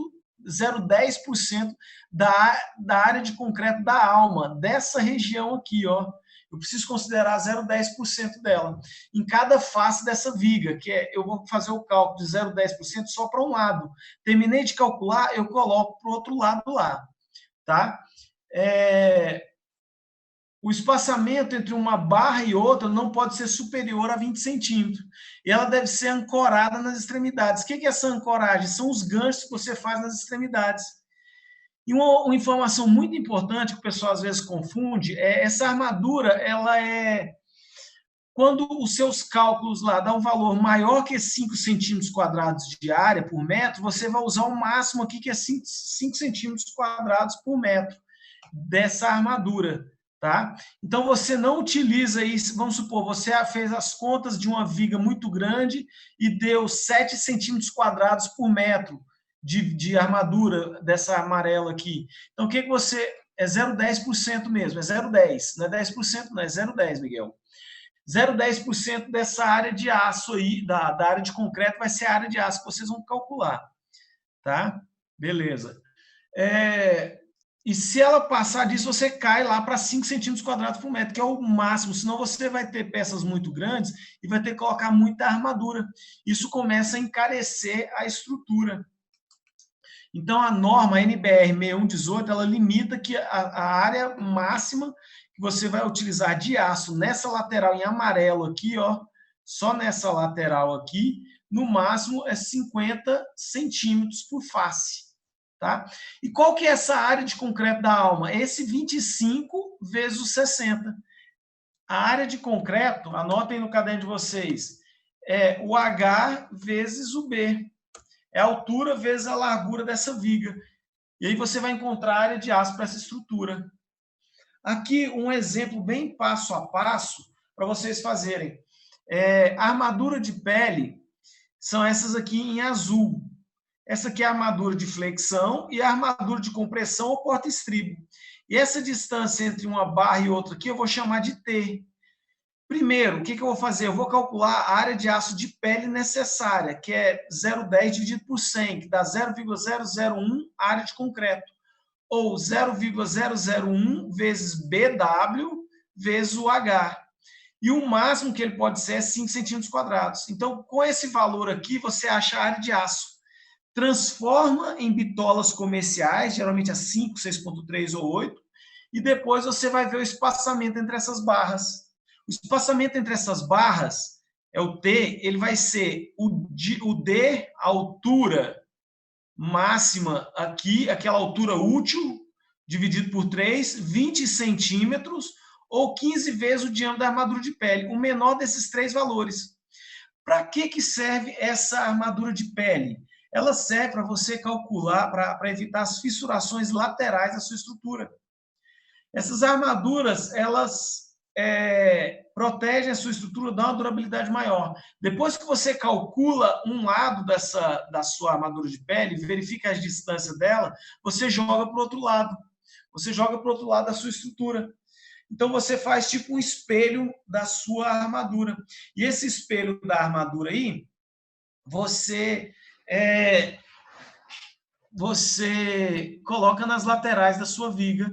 0,10% da área de concreto da alma, dessa região aqui, ó. Eu preciso considerar 0,10% dela. Em cada face dessa viga, eu vou fazer o cálculo de 0,10% só para um lado. Terminei de calcular, eu coloco para o outro lado lá, tá? o espaçamento entre uma barra e outra não pode ser superior a 20 centímetros. E ela deve ser ancorada nas extremidades. O que é essa ancoragem? São os ganchos que você faz nas extremidades. E uma informação muito importante que o pessoal às vezes confunde é essa armadura, ela é... Quando os seus cálculos lá dão um valor maior que 5 centímetros quadrados de área por metro, você vai usar o máximo aqui, que é 5 centímetros quadrados por metro dessa armadura, tá? Então, você não utiliza isso, vamos supor, você fez as contas de uma viga muito grande e deu 7 centímetros quadrados por metro de armadura dessa amarela aqui. Então, o que você... É 0,10% mesmo, é 0,10%, não é 10%, não é 0,10%, Miguel. 0,10% dessa área de aço aí, da área de concreto, vai ser a área de aço que vocês vão calcular, tá? Beleza. E se ela passar disso, você cai lá para 5 centímetros quadrados por metro, que é o máximo, senão você vai ter peças muito grandes e vai ter que colocar muita armadura. Isso começa a encarecer a estrutura. Então, a norma NBR 6118, ela limita que a área máxima que você vai utilizar de aço nessa lateral em amarelo aqui, ó, só nessa lateral aqui, no máximo é 50 centímetros por face, tá? E qual que é essa área de concreto da alma? Esse 25 vezes o 60. A área de concreto, anotem no caderno de vocês, é o H vezes o B. É a altura vezes a largura dessa viga. E aí você vai encontrar a área de aço para essa estrutura. Aqui um exemplo bem passo a passo para vocês fazerem. A armadura de pele são essas aqui em azul. Essa aqui é a armadura de flexão e a armadura de compressão ou porta-estribo. E essa distância entre uma barra e outra aqui eu vou chamar de T. Primeiro, o que eu vou fazer? Eu vou calcular a área de aço de pele necessária, que é 0,10 dividido por 100, que dá 0,001 área de concreto. Ou 0,001 vezes BW vezes o H. E o máximo que ele pode ser é 5 centímetros quadrados. Então, com esse valor aqui, você acha a área de aço. Transforma em bitolas comerciais, geralmente a 5, 6,3 ou 8, e depois você vai ver o espaçamento entre essas barras. O espaçamento entre essas barras, é o T, ele vai ser o D, a altura máxima aqui, aquela altura útil, dividido por 3, 20 centímetros, ou 15 vezes o diâmetro da armadura de pele, o menor desses três valores. Para que serve essa armadura de pele? Ela serve para você calcular, para evitar as fissurações laterais da sua estrutura. Essas armaduras, elas protegem a sua estrutura, dão uma durabilidade maior. Depois que você calcula um lado da sua armadura de pele, verifica as distâncias dela, você joga para o outro lado. Você joga para o outro lado da sua estrutura. Então, você faz tipo um espelho da sua armadura. E esse espelho da armadura aí, você coloca nas laterais da sua viga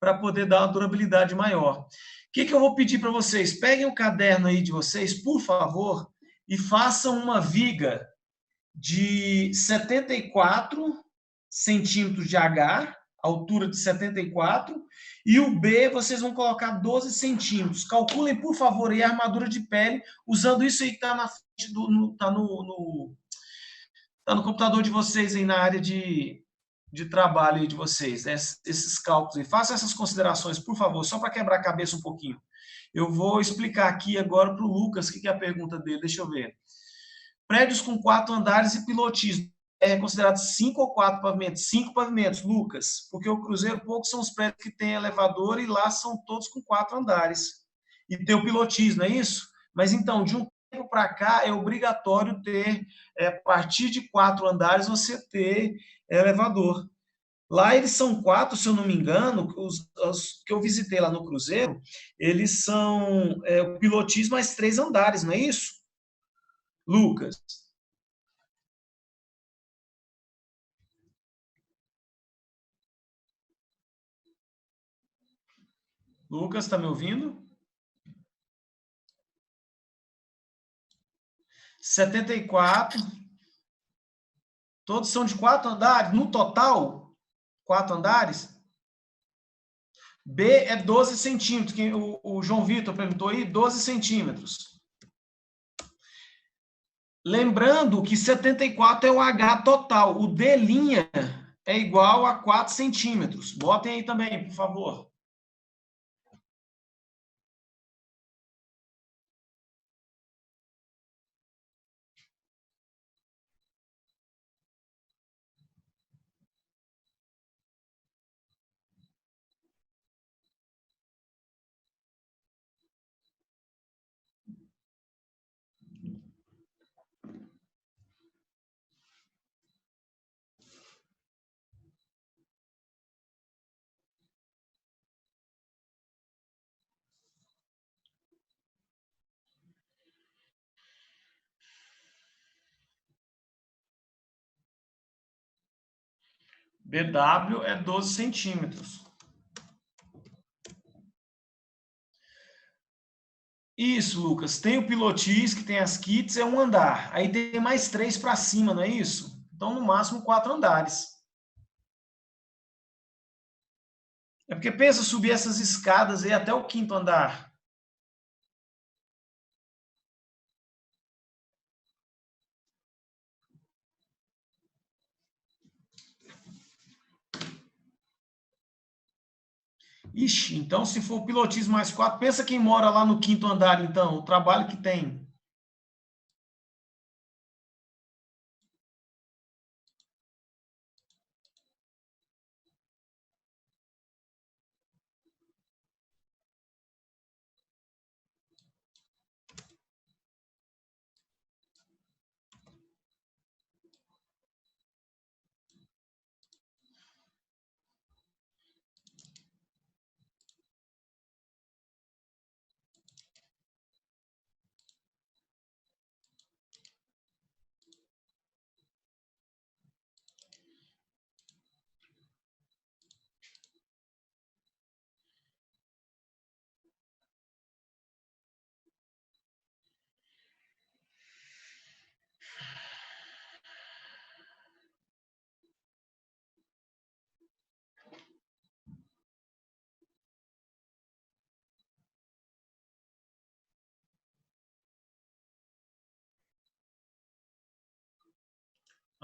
para poder dar uma durabilidade maior. O que eu vou pedir para vocês? Peguem o caderno aí de vocês, por favor, e façam uma viga de 74 centímetros de H, altura de 74, e o B vocês vão colocar 12 centímetros. Calculem, por favor, aí a armadura de pele, usando isso aí que está na frente tá no computador de vocês aí na área de trabalho aí de vocês, né? Esses cálculos aí. Façam essas considerações, por favor, só para quebrar a cabeça um pouquinho. Eu vou explicar aqui agora para o Lucas o que é a pergunta dele, deixa eu ver. Prédios com 4 andares e pilotismo. É considerado 5 ou 4 pavimentos? 5 pavimentos, Lucas, porque o cruzeiro poucos são os prédios que têm elevador e lá são todos com 4 andares. E tem o pilotismo, não é isso? Mas então, de um tempo para cá, é obrigatório ter, a partir de 4 andares, você ter elevador. Lá eles são 4, se eu não me engano, os que eu visitei lá no cruzeiro, eles são o pilotismo mais 3 andares, não é isso? Lucas. Lucas, está me ouvindo? 74. Todos são de 4 andares? No total, 4 andares? B é 12 centímetros. O João Vitor perguntou aí, 12 centímetros. Lembrando que 74 é o H total. O D' é igual a 4 centímetros. Botem aí também, por favor. BW é 12 centímetros. Isso, Lucas. Tem o pilotis, que tem as kits, é um andar. Aí tem mais 3 para cima, não é isso? Então, no máximo, 4 andares. É porque pensa subir essas escadas aí até o 5º andar. Ixi, então se for pilotismo mais 4, pensa quem mora lá no 5º andar, então, o trabalho que tem.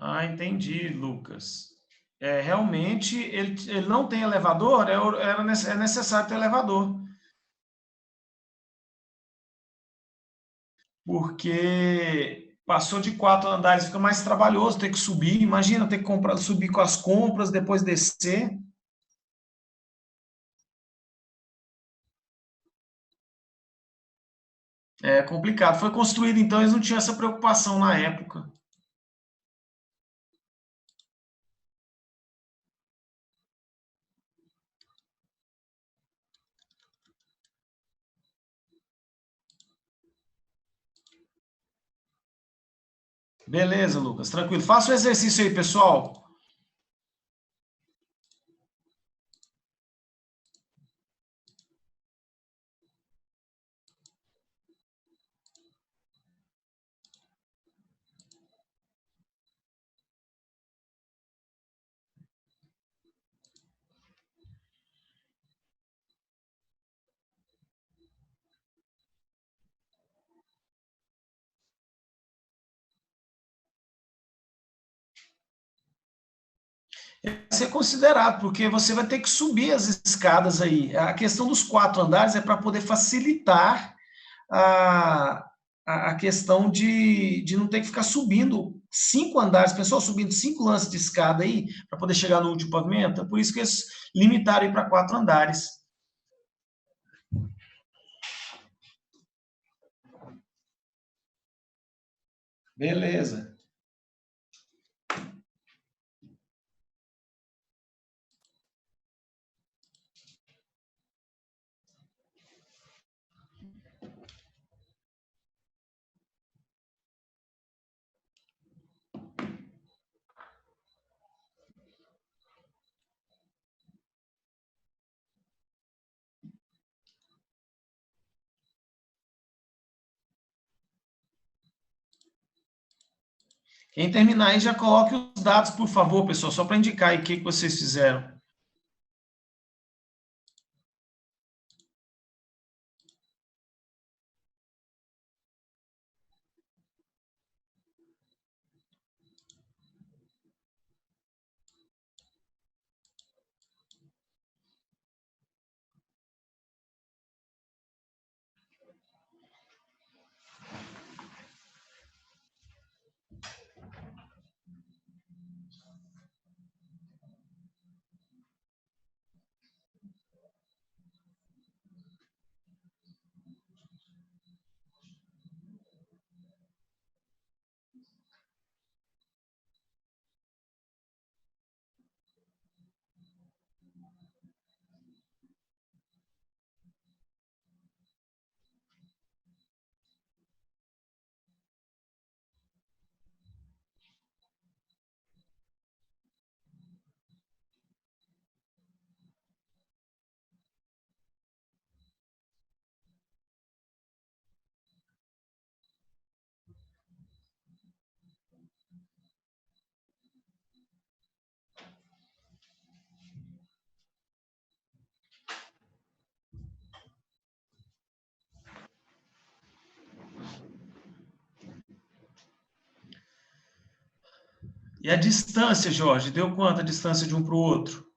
Ah, entendi, Lucas. Realmente, ele não tem elevador, é necessário ter elevador. Porque passou de 4 andares, fica mais trabalhoso ter que subir. Imagina ter que comprar, subir com as compras, depois descer. É complicado. Foi construído, então, eles não tinham essa preocupação na época. Beleza, Lucas, tranquilo. Faça o exercício aí, pessoal. Vai ser considerado, porque você vai ter que subir as escadas aí. A questão dos 4 andares é para poder facilitar a, a questão de não ter que ficar subindo 5 andares, pessoal subindo 5 lances de escada aí, para poder chegar no último pavimento. É por isso que eles limitaram aí para 4 andares. Beleza. Quem terminar aí, já coloque os dados, por favor, pessoal, só para indicar aí o que vocês fizeram. E a distância, Jorge, deu quanto a distância de um para o outro?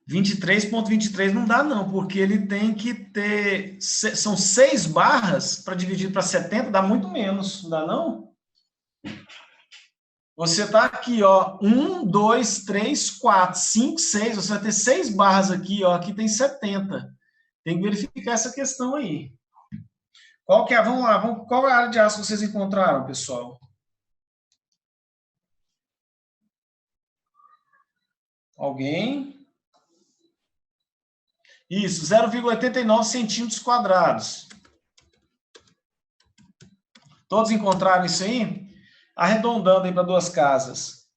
(23,23) não dá não, porque ele tem que ter... São 6 barras para dividir para 70, dá muito menos, não dá não? Você está aqui, ó, 1, 2, 3, 4, 5, 6, você vai ter 6 barras aqui, ó, aqui tem 70. Tem que verificar essa questão aí. Qual que é, vamos lá, qual é a área de aço que vocês encontraram, pessoal? Alguém? Isso, 0,89 centímetros quadrados. Todos encontraram isso aí? Arredondando aí para 2 casas.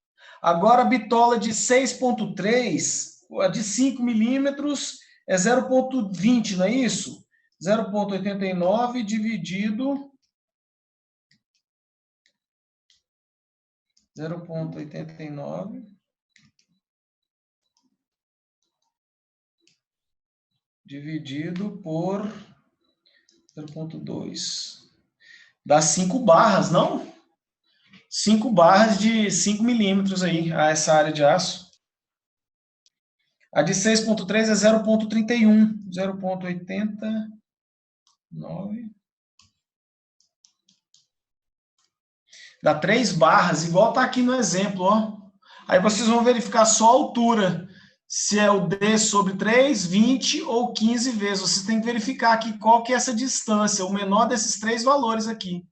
Agora, a bitola de 6,3, a de 5 milímetros é 0,20, não é isso? 0,89 dividido 0,89 dividido por 0,2. Dá 5 barras, não? 5 barras de 5 milímetros aí, a essa área de aço. A de 6,3 é 0,31. 0,89. Dá 3 barras, igual tá aqui no exemplo, ó. Aí vocês vão verificar só a altura. Se é o D sobre 3, 20 ou 15 vezes. Vocês têm que verificar aqui qual que é essa distância, o menor desses 3 valores aqui.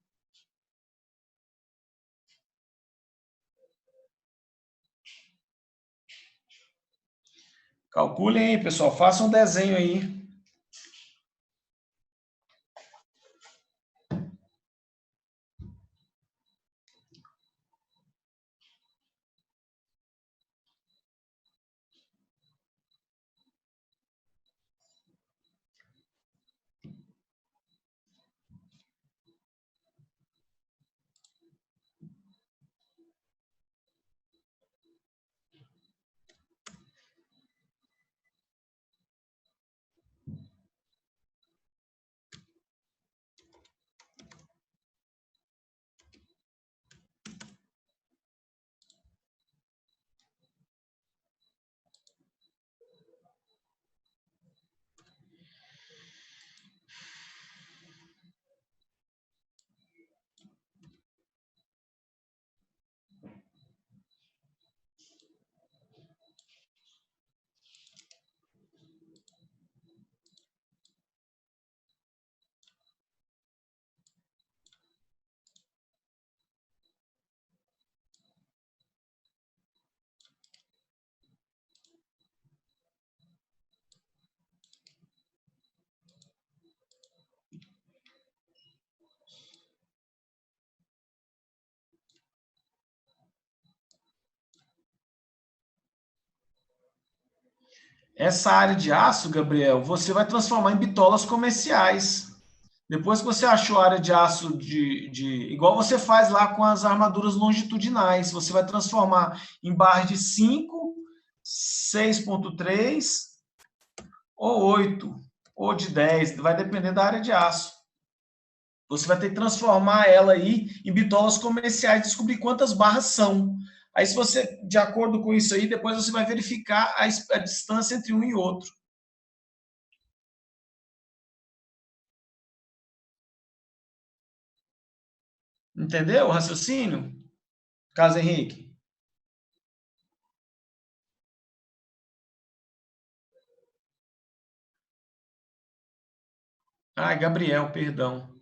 Calculem aí, pessoal. Façam um desenho aí. Essa área de aço, Gabriel, você vai transformar em bitolas comerciais. Depois que você achou a área de aço igual você faz lá com as armaduras longitudinais, você vai transformar em barras de 5, 6,3 ou 8, ou de 10, vai depender da área de aço. Você vai ter que transformar ela aí em bitolas comerciais, descobrir quantas barras são. Aí, se você, de acordo com isso aí, depois você vai verificar a distância entre um e outro. Entendeu o raciocínio, Carlos Henrique? Ah, Gabriel, perdão.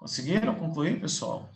Conseguiram concluir, pessoal?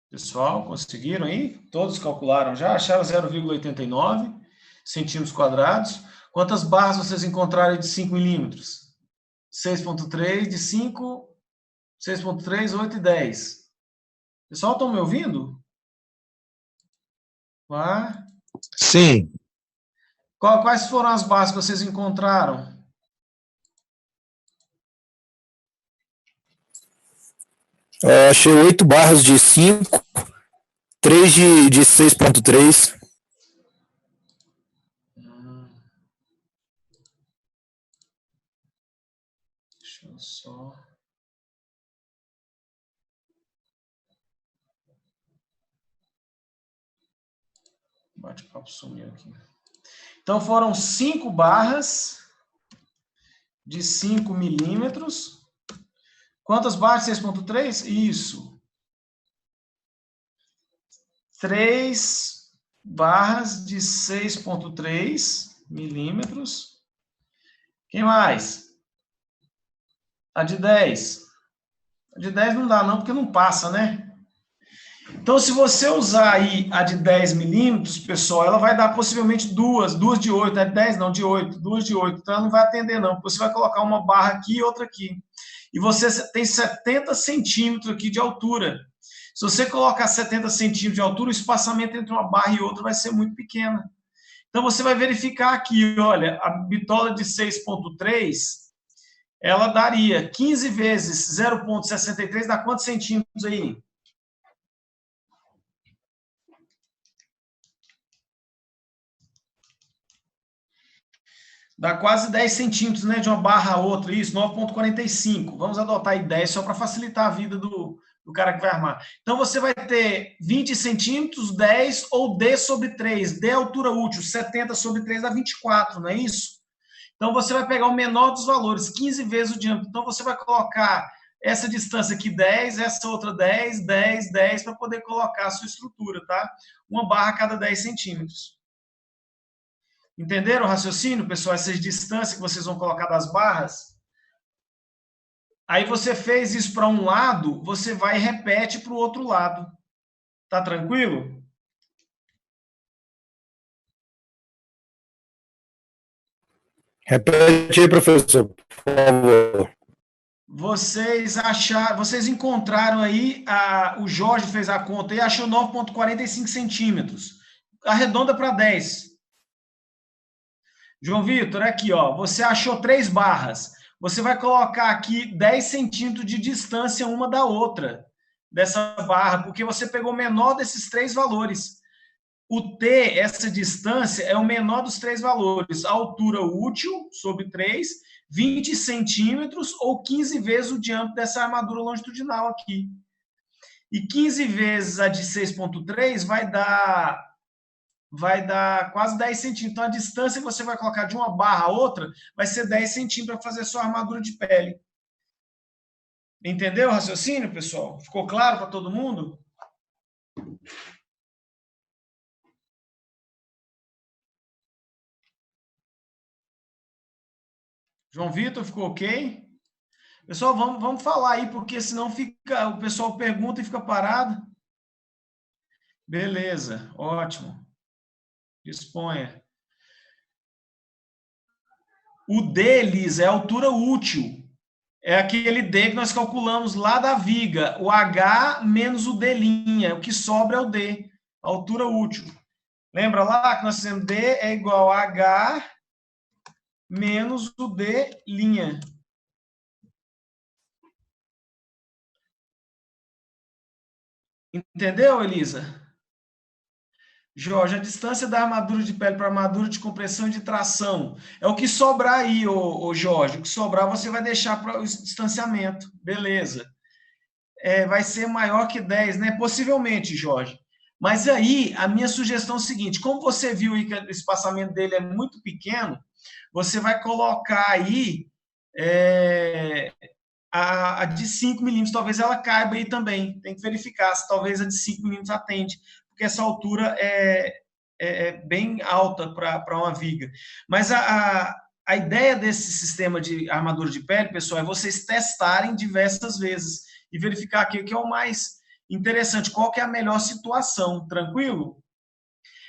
Pessoal, conseguiram aí? Todos calcularam já? Acharam 0,89 centímetros quadrados. Quantas barras vocês encontraram de 5 milímetros? 6,3 de 5, 6,3, 8 e 10. Pessoal, estão me ouvindo? Sim. Quais foram as barras que vocês encontraram? Achei 8 barras de 5, 3 de 6,3. Deixa eu só... Bate-papo sumiu aqui. Então, foram 5 barras de 5 milímetros. Quantas barras? 6,3? Isso. 3 barras de 6,3 milímetros. Quem mais? A de 10. A de 10 não dá não, porque não passa, né? Então, se você usar aí a de 10 milímetros, pessoal, ela vai dar possivelmente duas de 8, é 10 não, de 8, 2 de 8, então ela não vai atender não, porque você vai colocar uma barra aqui e outra aqui. E você tem 70 centímetros aqui de altura. Se você colocar 70 centímetros de altura, o espaçamento entre uma barra e outra vai ser muito pequeno. Então, você vai verificar aqui, olha, a bitola de 6,3, ela daria 15 vezes 0,63, dá quantos centímetros aí? Dá quase 10 centímetros, né, de uma barra a outra, isso, 9,45. Vamos adotar aí 10 só para facilitar a vida do cara que vai armar. Então, você vai ter 20 centímetros, 10 ou D sobre 3. D é altura útil, 70 sobre 3 dá 24, não é isso? Então, você vai pegar o menor dos valores, 15 vezes o diâmetro. Então, você vai colocar essa distância aqui 10, essa outra 10, 10, 10, para poder colocar a sua estrutura, tá? Uma barra a cada 10 centímetros. Entenderam o raciocínio, pessoal? Essas distâncias que vocês vão colocar das barras? Aí você fez isso para um lado, você vai e repete para o outro lado. Tá tranquilo? Repete aí, professor, por favor. Vocês encontraram aí, o Jorge fez a conta e achou 9,45 centímetros. Arredonda para 10. João Vitor, aqui, ó, você achou 3 barras. Você vai colocar aqui 10 centímetros de distância uma da outra, dessa barra, porque você pegou o menor desses 3 valores. O T, essa distância, é o menor dos 3 valores. A altura útil, sobre 3, 20 centímetros ou 15 vezes o diâmetro dessa armadura longitudinal aqui. E 15 vezes a de 6,3 vai dar quase 10 centímetros. Então, a distância que você vai colocar de uma barra a outra vai ser 10 centímetros para fazer sua armadura de pele. Entendeu o raciocínio, pessoal? Ficou claro para todo mundo? João Vitor, ficou ok? Pessoal, vamos falar aí, porque senão o pessoal pergunta e fica parado. Beleza, ótimo. Disponha. O D, Liz, é a altura útil. É aquele D que nós calculamos lá da viga. O H menos o D'. O que sobra é o D, a altura útil. Lembra lá que nós fizemos D é igual a H menos o D'. Entendeu, Elisa? Jorge, a distância da armadura de pele para a armadura de compressão e de tração. É o que sobrar aí, ô Jorge. O que sobrar você vai deixar para o distanciamento. Beleza. vai ser maior que 10, né? Possivelmente, Jorge. Mas aí, a minha sugestão é o seguinte, como você viu aí que o espaçamento dele é muito pequeno, você vai colocar aí a de 5 milímetros, talvez ela caiba aí também. Tem que verificar se talvez a de 5 milímetros atende, porque essa altura é bem alta para uma viga. Mas a ideia desse sistema de armadura de pele, pessoal, é vocês testarem diversas vezes e verificar aqui o que é o mais interessante, qual que é a melhor situação, tranquilo?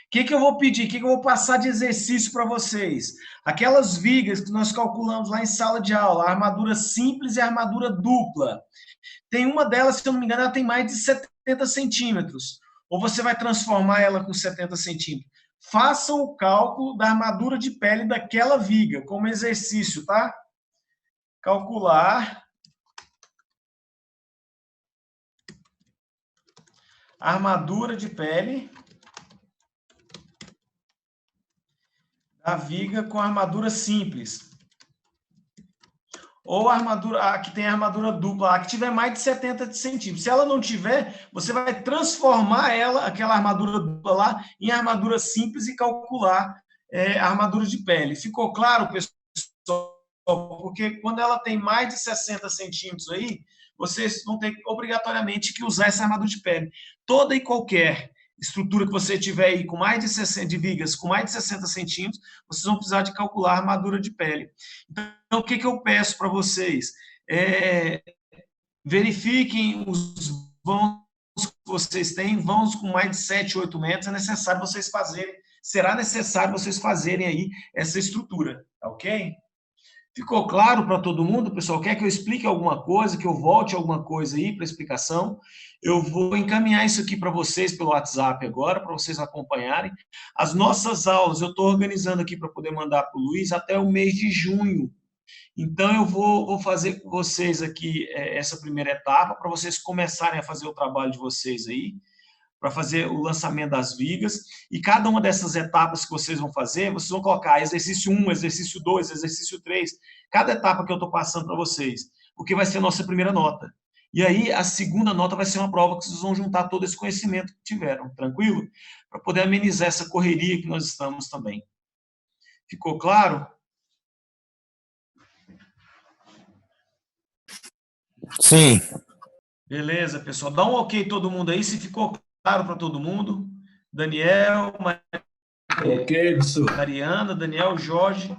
O que eu vou pedir? O que eu vou passar de exercício para vocês? Aquelas vigas que nós calculamos lá em sala de aula, a armadura simples e a armadura dupla. Tem uma delas, se eu não me engano, ela tem mais de 70 centímetros. Ou você vai transformar ela com 70 centímetros. Façam o cálculo da armadura de pele daquela viga, como exercício, tá? Calcular a armadura de pele da viga com armadura simples. Ou a armadura, a que tem a armadura dupla, a que tiver mais de 70 centímetros. Se ela não tiver, você vai transformar ela, aquela armadura dupla lá, em armadura simples e calcular a armadura de pele. Ficou claro, pessoal? Porque quando ela tem mais de 60 centímetros aí, vocês vão ter obrigatoriamente que usar essa armadura de pele. Toda e qualquer estrutura que você tiver aí com mais de 60 de vigas, com mais de 60 centímetros, vocês vão precisar de calcular a armadura de pele. Então, o que eu peço para vocês? Verifiquem os vãos que vocês têm, vãos com mais de 7, 8 metros, será necessário vocês fazerem aí essa estrutura, tá ok? Ficou claro para todo mundo, pessoal? Quer que eu explique alguma coisa, que eu volte alguma coisa aí para explicação? Eu vou encaminhar isso aqui para vocês pelo WhatsApp agora, para vocês acompanharem. As nossas aulas eu estou organizando aqui para poder mandar para o Luiz até o mês de junho. Então, eu vou fazer com vocês aqui essa primeira etapa, para vocês começarem a fazer o trabalho de vocês aí, para fazer o lançamento das vigas, e cada uma dessas etapas que vocês vão fazer, vocês vão colocar exercício 1, exercício 2, exercício 3, cada etapa que eu estou passando para vocês, porque vai ser a nossa primeira nota. E aí, a segunda nota vai ser uma prova que vocês vão juntar todo esse conhecimento que tiveram, tranquilo? Para poder amenizar essa correria que nós estamos também. Ficou claro? Sim. Beleza, pessoal. Dá um ok todo mundo aí, se ficou claro para todo mundo. Daniel, Mariana, Daniel, Jorge.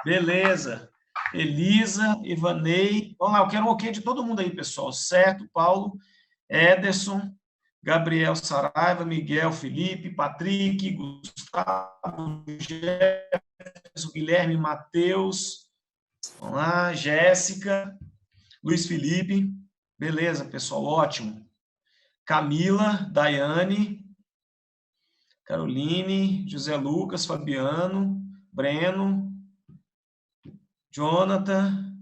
Beleza. Elisa, Ivanei. Vamos lá, eu quero um ok de todo mundo aí, pessoal. Certo, Paulo, Ederson, Gabriel Saraiva, Miguel, Felipe, Patrick, Gustavo, Jefferson, Guilherme, Matheus. Vamos lá, Jéssica, Luiz Felipe. Beleza, pessoal, ótimo. Camila, Daiane, Caroline, José Lucas, Fabiano, Breno, Jonathan,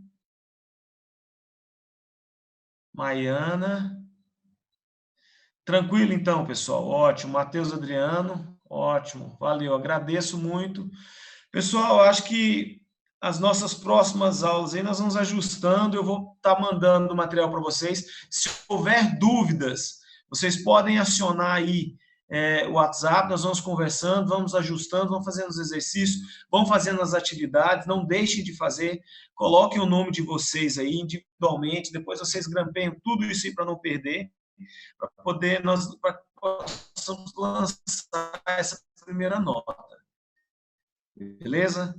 Maiana. Tranquilo, então, pessoal? Ótimo. Matheus Adriano, ótimo. Valeu, agradeço muito. Pessoal, acho que as nossas próximas aulas aí nós vamos ajustando, eu vou estar mandando material para vocês. Se houver dúvidas, vocês podem acionar aí o WhatsApp, nós vamos conversando, vamos ajustando, vamos fazendo os exercícios, vamos fazendo as atividades, não deixem de fazer, coloquem o nome de vocês aí individualmente, depois vocês grampeiam tudo isso aí para não perder, para poder nós possamos lançar essa primeira nota. Beleza?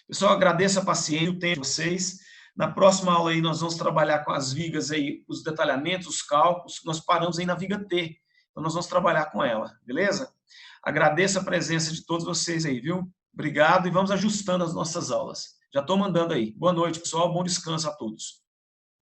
Pessoal, agradeço a paciência, o tempo de vocês. Na próxima aula aí nós vamos trabalhar com as vigas aí, os detalhamentos, os cálculos. Nós paramos aí na viga T. Então nós vamos trabalhar com ela, beleza? Agradeço a presença de todos vocês aí, viu? Obrigado e vamos ajustando as nossas aulas. Já estou mandando aí. Boa noite, pessoal. Bom descanso a todos.